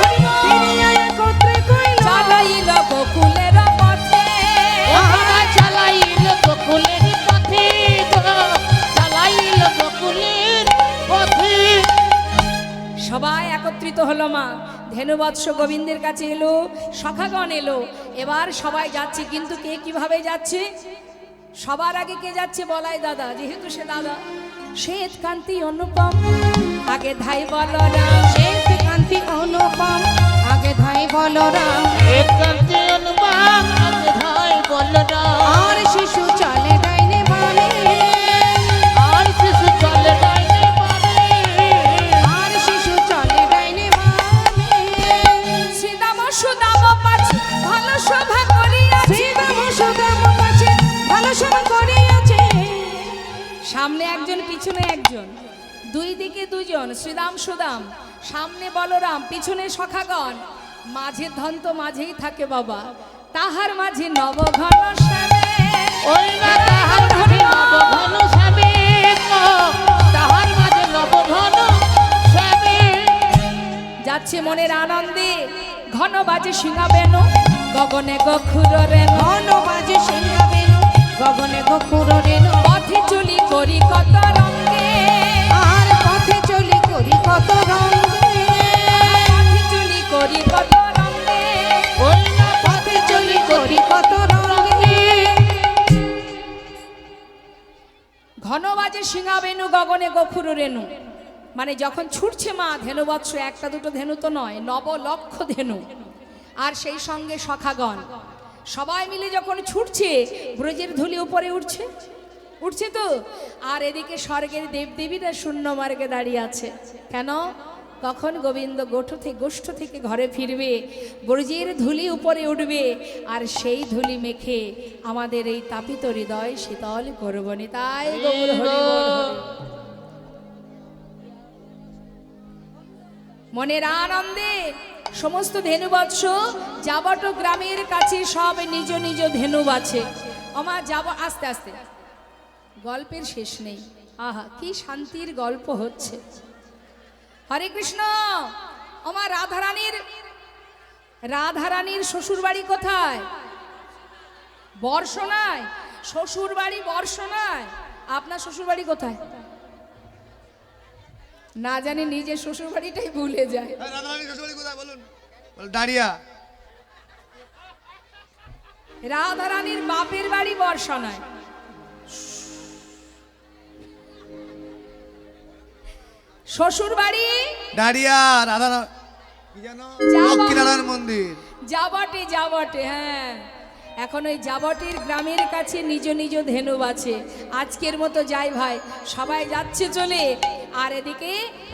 ফিরিয়া একত্রে কইল চালাইল গোকুলের পথে, ওরা চালাইল গোকুলের পথে চালাইল গোকুলের পথে সবাই একত্রিত হলো মা। ধেনুবৎস গোবিন্দের কাছে এলো, সখাগণ এলো, এবার সবাই যাচ্ছে, কিন্তু কে কিভাবে যাচ্ছে, সবার আগে কে যাচ্ছে বলাই দাদা, যেহেতু সে দাদা, শ্বেত কান্তি অনুপম আগে ধাই বলরাম, শ্বেত কান্তি অনুপম আগে ধাই বলরাম একান্তে অনুবাদ আগে ধাই বলরাম আর শিশু চলে ডাইনে বামে আর শিশু চলে ডাইনে বামে আর শিশু পিছনে একজন, দুই দিকে দুজন, শ্রীরাম সুদাম, সামনে বলরাম, পিছনে সখাগণ, মাঝে ধন তো মাঝেই থাকে বাবা, তাহার মাঝে নবঘন শ্যামে। ওই না তাহার মাঝে নবঘন শ্যামে গো, তাহার মাঝে নবঘন শ্যামে। যাচ্ছে মনের আনন্দে, ঘন বাজে সিংহা বেনু, গগনে গখুর রেণু, ঘন বাজে সিংহা বেনু, গগনে গখুর রেণু। পথে চলি করি কত রঙ্গে, আর পথে চলি করি কত রঙ্গে, পথে চলি করি কত রঙ্গে, ওই না পথে চলি করি কত রঙ্গে। ঘন বাজে সিংহা বেনু, গগনে গখুর রেণু, মানে যখন ছুটছে মা ধেনু বৎস, একটা দুটো ধেনু তো নয়, 9 লক্ষ ধেনু, আর সেই সঙ্গে সখাগণ সবাই মিলে যখন ছুটছে, ব্রজের ধুলি উপরে উঠছে, উঠছে তো, আর এদিকে স্বর্গের দেবদেবীরা শূন্য মার্গে দাঁড়িয়ে আছে। কেন? কখন গোবিন্দ গোষ্ঠ থেকে ঘরে ফিরবে, ব্রজের ধুলি উপরে উঠবে, আর সেই ধুলি মেখে আমাদের এই তাপিত হৃদয় শীতল করবনি। তাই গৌর হরি বল হরি। মনের আনন্দে সমস্ত ধেনুবৎস যাবট গ্রামের কাছে সব নিজ নিজ ধেনু বাছে। আমার যাব আস্তে আস্তে, গল্পের শেষ নেই। আহা কি শান্তির গল্প হচ্ছে। হরে কৃষ্ণ। আমার রাধারানীর শ্বশুর বাড়ি কোথায়? বর্ষনায়। শ্বশুর বাড়ি বর্ষনায়। আপনার শ্বশুর বাড়ি কোথায়? না জানি নিজের শ্বশুর বাড়িটাই ভুলে যায়। রাধারানী শ্বশুরবাড়ি কোথায় বলুন? দাঁড়িয়া। রাধারানীর বাপের বাড়ি বর্ষনায়। শ্বশুর বাড়ি দাঁড়িয়া। রাধা কি জানো? লক্ষ্মীনারায়ণ মন্দির। যাবটে হ্যাঁ। এখন ওই যাবটের গ্রামের কাছে নিজ নিজ ধেনু আছে। আজকের মতো যাই ভাই, সবাই যাচ্ছে চলে, আর এদিকে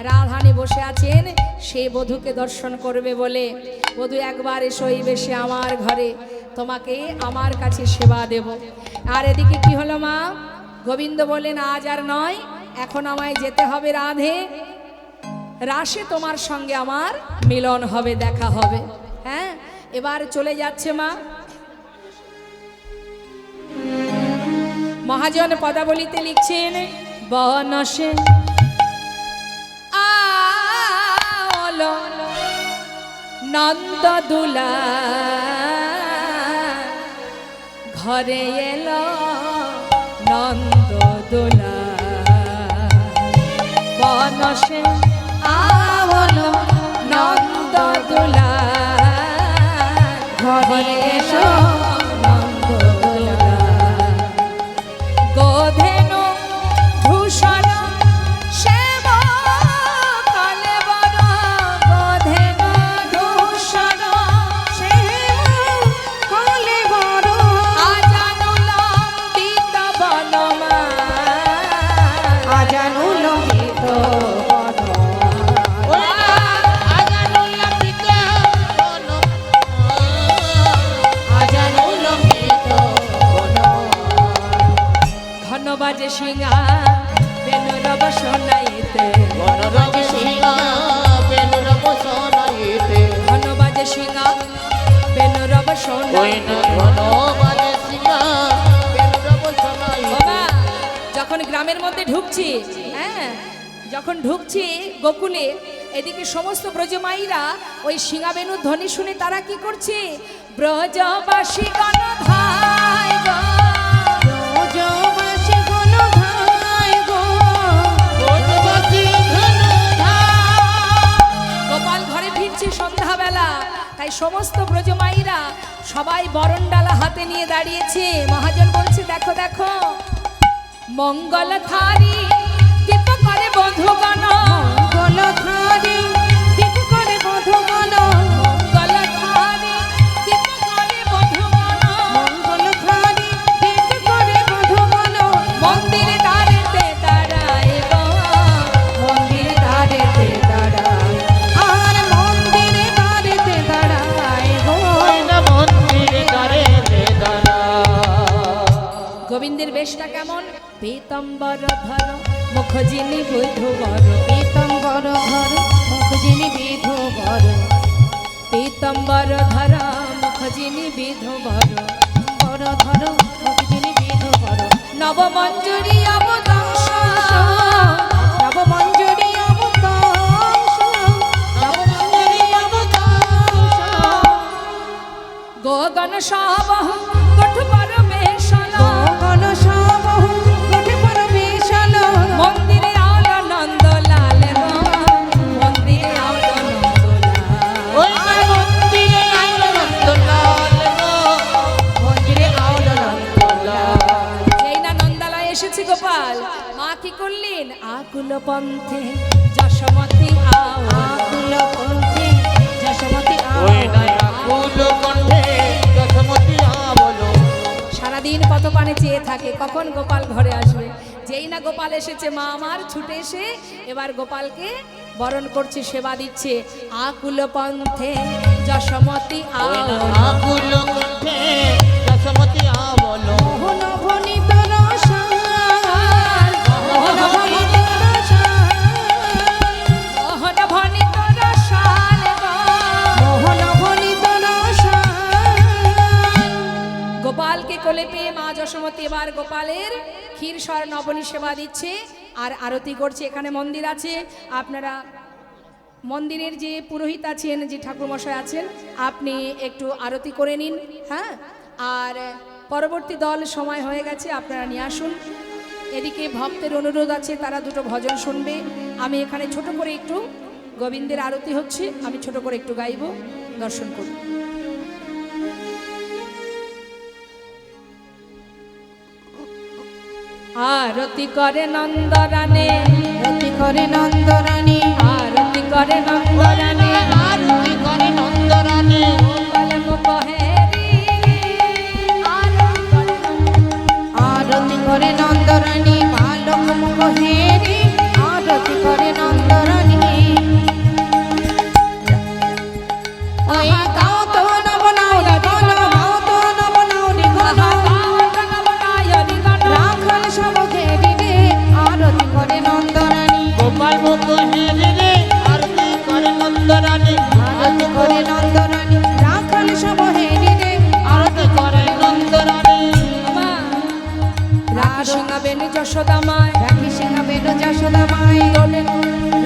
রাধারানী বসে আছেন সেই বধূকে দর্শন করবে বলে। বধূ একবার এসো এই বেশে আমার ঘরে, তোমাকে আমার কাছে সেবা দেব। আর এদিকে কি হলো মা? গোবিন্দ বলেন আজ আর নয়, এখন আমায় যেতে হবে রাধে, রাসে তোমার সঙ্গে আমার মিলন হবে, দেখা হবে। হ্যাঁ, এবার চলে যাচ্ছে মা। মহাজন পদাবলিতে লিখছেন, বনসে আলো নন্দ দুলা, ঘরে এলো নন্দ দুলা, বনসে আলো নন্দ দুলা, ঘরে এসো নন্দ দুলা। গোধেনু ভূষণ শ্যাম কালে বর, গোধেনু ভূষণ শ্যাম কালে বর, আজানু লম্বিত বনমা, আজানু লোহিত বন, ওই না আজানুল্লাহ পিতা বন, আজানু লোহিত বন। ঘন বাজে সিংহা বেনু রব শোনাইতে, বনরাজ সিংহা বেনুরব শোনাইতে। ঘন বাজে সিংহা বেনু রব ওই শোনাইতে। না বনরাজ সিংহা বেনুরব শোনাইতে। বাবা যখন গ্রামের মধ্যে ঢুকছি, হ্যাঁ যখন ঢুকছি গোকুলে, এদিকে সমস্ত ব্রজমাইরা ওই সিংহাবেনুর ধ্বনি শুনে তারা কি করছে? ব্রজবাসী গণধায় গো, ব্রজবাসী গণ ধায় গো, ব্রজবাসী ধনুধার। গোপাল ঘরে ফিরছে সন্ধ্যাবেলা, তাই সমস্ত ব্রজমাইরা সবাই বরণডালা হাতে নিয়ে দাঁড়িয়েছে। মহাজন বলছে দেখো দেখো, মঙ্গল থারি দীপ করে বধূগণ, মঙ্গলধারী দীপ করে বধূগণ, মঙ্গল থারি দীপ করে বধূগণ, মঙ্গলধারী দীপ করে বধূগণ, মন্দির দ্বারেতে দাঁড়ায় গো, মন্দির দ্বারেতে দাঁড়ায়, আর মন্দিরে দ্বারেতে দাঁড়ায় গো। ওই না মন্দির দ্বারে দাঁড়া। গোবিন্দের বেশটা কেমন? পীতম্বর ধর মুখ যিনি বৈধবর, পীতম্বর ধর মুখ যিনি বিধুবর, পীতম্বর ধর মুখ যিনি বিধবর, বর ধর মুখ যিনি বিধুবর, নবমঞ্জুরি অবদংশ, নবমঞ্জুরি অবতংস, নবমঞ্জুরি অবতংস, গগন সবহ কঠোর বেশন, গগন সবহ কোটি পরমেশন, মন্দিরে আলো নন্দলাল গো, মন্দিরে আলো নন্দলাল, ওই মন্দিরে আলো নন্দলাল গো, মন্দিরে আলো নন্দলাল। যেই না নন্দালয় এসেছে গোপাল, মা কি করলেন? আকুল পন্থে যশোমতী আও, আকুল কণ্ঠে যশোমতী ওই নাই আকুল কণ্ঠে যশোমতী বলো। সারাদিন কত পানে চেয়ে থাকে কখন গোপাল ঘরে আসবে। যেই না গোপাল এসেছে, মা আমার ছুটে এসে এবার গোপালকে বরণ করছে, সেবা দিচ্ছে। আকুল পন্থে যশোমতী আও, আকুল কণ্ঠে যশোমতী বলো। মোহন ভনিত রসাল, মোহন ভনিত রসাল, মোহন ভনিত রসাল গো। মোহন ভনিত রসাল। গোপালকে কোলে পেয়ে মা যশোমতী এবার গোপালের ক্ষীর স্বর নবনী সেবা দিচ্ছে আর আরতি করছে। এখানে মন্দির আছে, আপনারা মন্দিরের যে পুরোহিত আছেন, যে ঠাকুরমশাই আছেন, আপনি একটু আরতি করে নিন। হ্যাঁ, আর পরবর্তী দল সময় হয়ে গেছে, আপনারা নিয়ে আসুন। এদিকে ভক্তের অনুরোধ আছে, তারা দুটো ভজন শুনবে। আমি এখানে ছোট করে একটু, গোবিন্দের আরতি হচ্ছে, আমি ছোট করে একটু গাইব, দর্শন করুন। আরতি করে নন্দরানে, রতি করে নন্দরানী, আরতি করে নন্দরানে, আরতি করে নন্দরানী, বলে মুখহেরি, আরতি করে আরতি করে নন্দরানী, বালক মুখ হেরি, আরতি করে নন্দরানী। ওই গাও তো নবনাউরি গণ, গাও তো নবনাউরি গণ, রাখাল সব ঘেরি রে, আরতি করে নন্দরানী, গোপাল মুখ হেরি রে, আরতি করে নন্দরানী, আরতি করে নন্দরানী, রাখাল সব হেরি রে, আরতি করে নন্দরানী। রাখি সিংহা বেনু যশোদামায়, রাখি সিংহা বেনু যশোদামাই,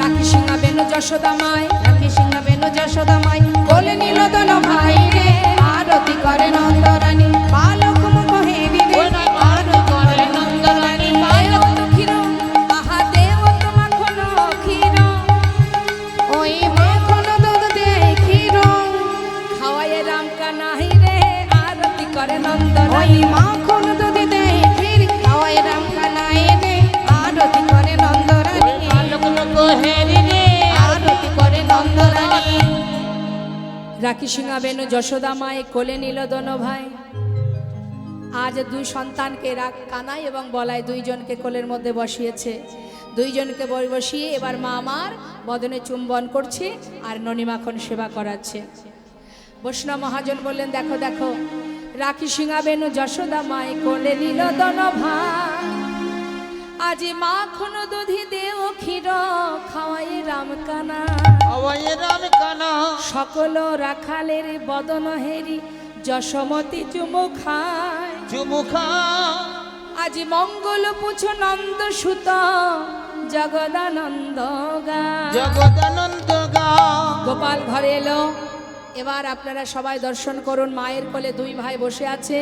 রাখি সিংহা বেনু যশোদামায়, রাখি সিংহা বেনু যশোদামাই, কোলে নিল দোল ভাই রে, আরতি করে নন্দরানী, বালক মুখ হেরি রে, ওই নাই আরতি করে নন্দরানী, দেও তো ক্ষীর, আহা দেও তো মাখন ক্ষীর, ওই মাখন দুধ দেখি রং, খাওয়ায় রাম কানাই রে, আরতি করে ওই নন্দরানী। মাখন দুধ দেখি খাওয়াই রাম কানাই রে, আরতি করে নন্দরানী, বালক মুখ হেরি রে, আরতি করে নন্দরানী। রাখি সিংহা বেনু যশোদামায় কোলে নিল দোনো ভাই। আজ দুই সন্তানকে কানাই এবং বলাই দুইজনকে কোলের মধ্যে বসিয়েছে। দুইজনকে বসিয়ে এবার মা আমার বদনে চুম্বন করছে আর ননিমাখন সেবা করাচ্ছে। বৈষ্ণব মহাজন বললেন, দেখো দেখো, রাখি সিংহা বেনু যশোদামায় কোলে নিল দোনো ভাই। আজ মাখন দধি দেও ক্ষীর, খাওয়াই রাম কানা, আওয়ায় রাম কানা, সকল রাখালের বদন হেরি, যশোমতী চুমু খায়। চুমুখা আজ মঙ্গল পুছ নন্দ সুত, জগদানন্দ গায়। জগদানন্দ গা। গোপাল ঘরে এলো। এবার আপনারা সবাই দর্শন করুন, মায়ের কোলে দুই ভাই বসে আছে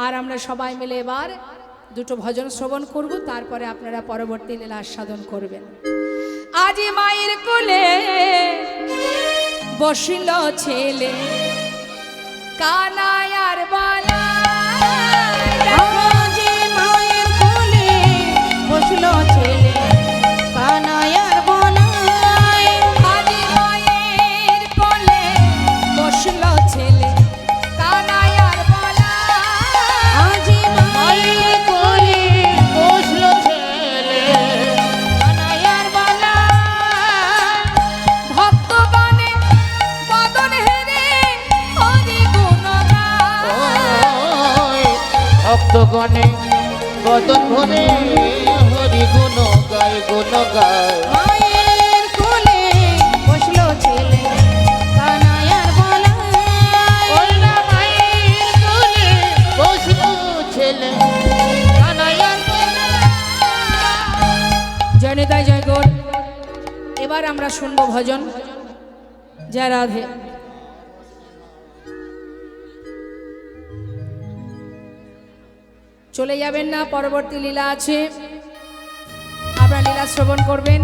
আর আমরা সবাই মিলে এবার দুটো ভজন শ্রবণ করব, তারপরে আপনারা পরবর্তী লীলা আস্বাদন করবেন। আজ মায়ের কোলে বসিল ছেলে, কানাই আর বালাই। আজি মায়ের কোলে বসলো ছেলে, কানাইয়ার বলাই, আজ মায়ের কোলে বসিল ছেলে, কানাই আর বালাই। আজি মায়ের কোলে বসলো ছেলে, কানাইয়ার বালা। ভক্তগণে বদন হেরে হরি গুণ গায়। ওই ভক্তগণে বদন ভরে হরি গুণ গায় মায়ের কোলে বসলো ছেলে কানাইয়ার বলায় ওই না মায়ের কোলে বসলো ছেলে কানাইয়ার বলায়। জয় নেতাই জয় গৌর। এবার আমরা শুনবো ভজন জয় রাধে। চলে যাবেন না, পরবর্তী লীলা আছে, আপনারা লীলা শ্রবণ করবেন।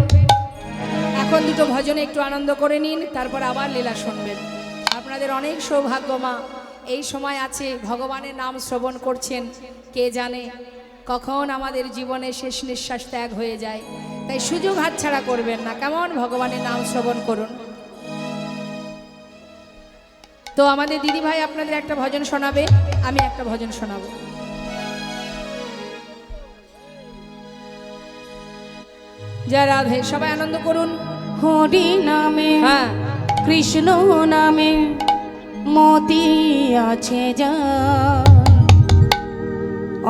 এখন দুটো ভজনে একটু আনন্দ করে নিন, তারপর আবার লীলা শুনবেন। আপনাদের অনেক সৌভাগ্য মা, এই সময় আছে ভগবানের নাম শ্রবণ করছেন। কে জানে কখন আমাদের জীবনে শেষ নিঃশ্বাস ত্যাগ হয়ে যায়, তাই সুযোগ হাতছাড়া করবেন না, কেমন? ভগবানের নাম শ্রবণ করুন। তো আমাদের দিদি ভাই আপনাদের একটা ভজন শোনাবে, আমি একটা ভজন শোনাবো। জয় রাধে, সবাই আনন্দ করুন। হরি নামে হ্যাঁ, কৃষ্ণ নামে মতি আছে যা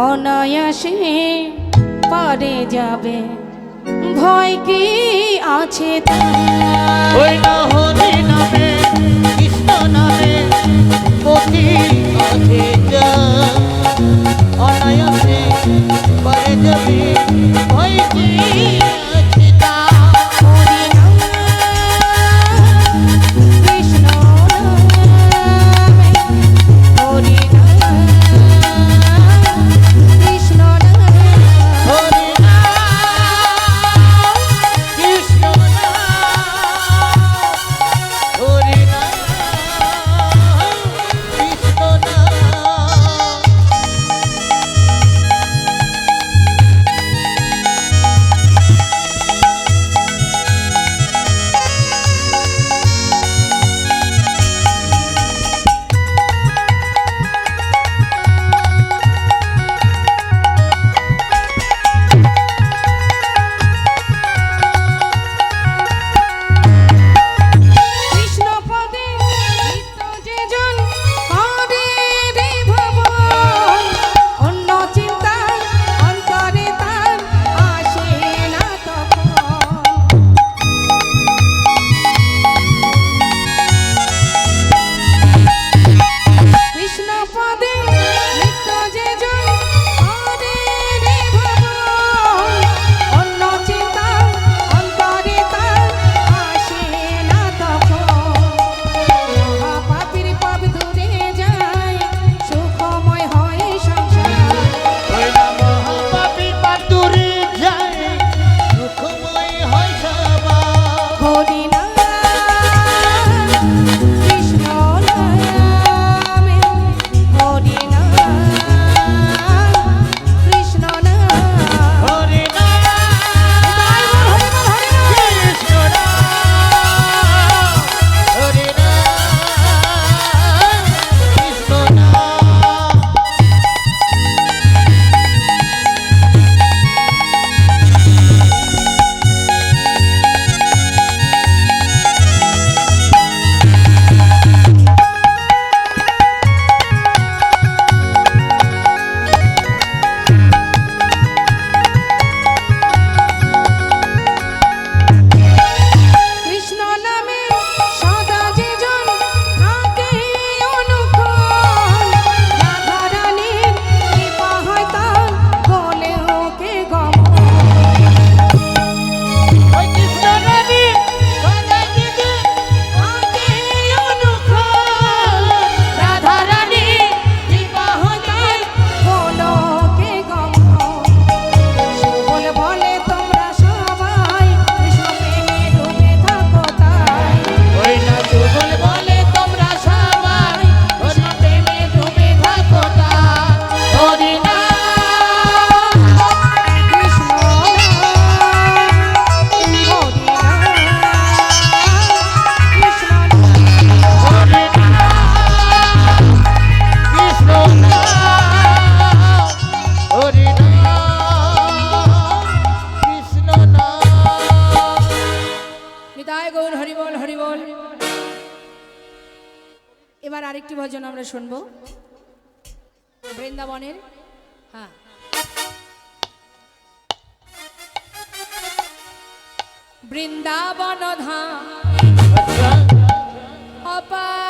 অনায়াসে পারে যাবে, ভয় কি আছে তার? ওই না হরি নামে কৃষ্ণ নামে মতি আছে যা অনায়াসে পারে যাবে, ভয় কি আছে তার? হরি নাম কৃষ্ণ নামে হরি নাম কৃষ্ণ নামে হরি নাম কৃষ্ণ নাম হরি নাম কৃষ্ণ নাম। কৃষ্ণ পদে নিত্য যে জন করে রে ভবন, অন্য চিন্তা অন্তরে তার আসে না তখন। কৃষ্ণ পদে নিত্য যে জন করে রে ভবন, অন্য চিন্তা অন্তরে তার আসে না তখন। পাপির পাপ দূরে যায়, সুখময় হয় সংসার। ওই না মহাপাপী পাতুরে যায়, সুখময় হয় সবার। হরি নাম কৃষ্ণ নামে হরি নাম কৃষ্ণ নাম হরি নাম কৃষ্ণ নাম হরি নাম কৃষ্ণ নাম। কৃষ্ণ নামে সদা যে জন থাকে অনুক্ষণ, রাধা রানীর কৃপা হয় তার বলে ওকে গমন। ওই কৃষ্ণ নামে সদা দিকে থাকে অনুক্ষণ, রাধা রানী কৃপা হয় তার বলে ওকে গমন। সুবল বলে তোমরা সবাই কৃষ্ণ প্রেমে ডুবে থাকো তাই। ওই না যুগল বলে তোমরা সবাই কৃষ্ণ প্রেমে ডুবে থাকো তার। হরি নাম কৃষ্ণ হরি কৃষ্ণ হরি নাম কৃষ্ণ নাম হরি নাম কৃষ্ণ নাম। নিতাই গৌর, হরিবল হরিবল। এবার আরেকটি ভজন আমরা শুনবো বৃন্দাবনের। হ্যাঁ, বৃন্দাবন ধাম আচ্ছা অপার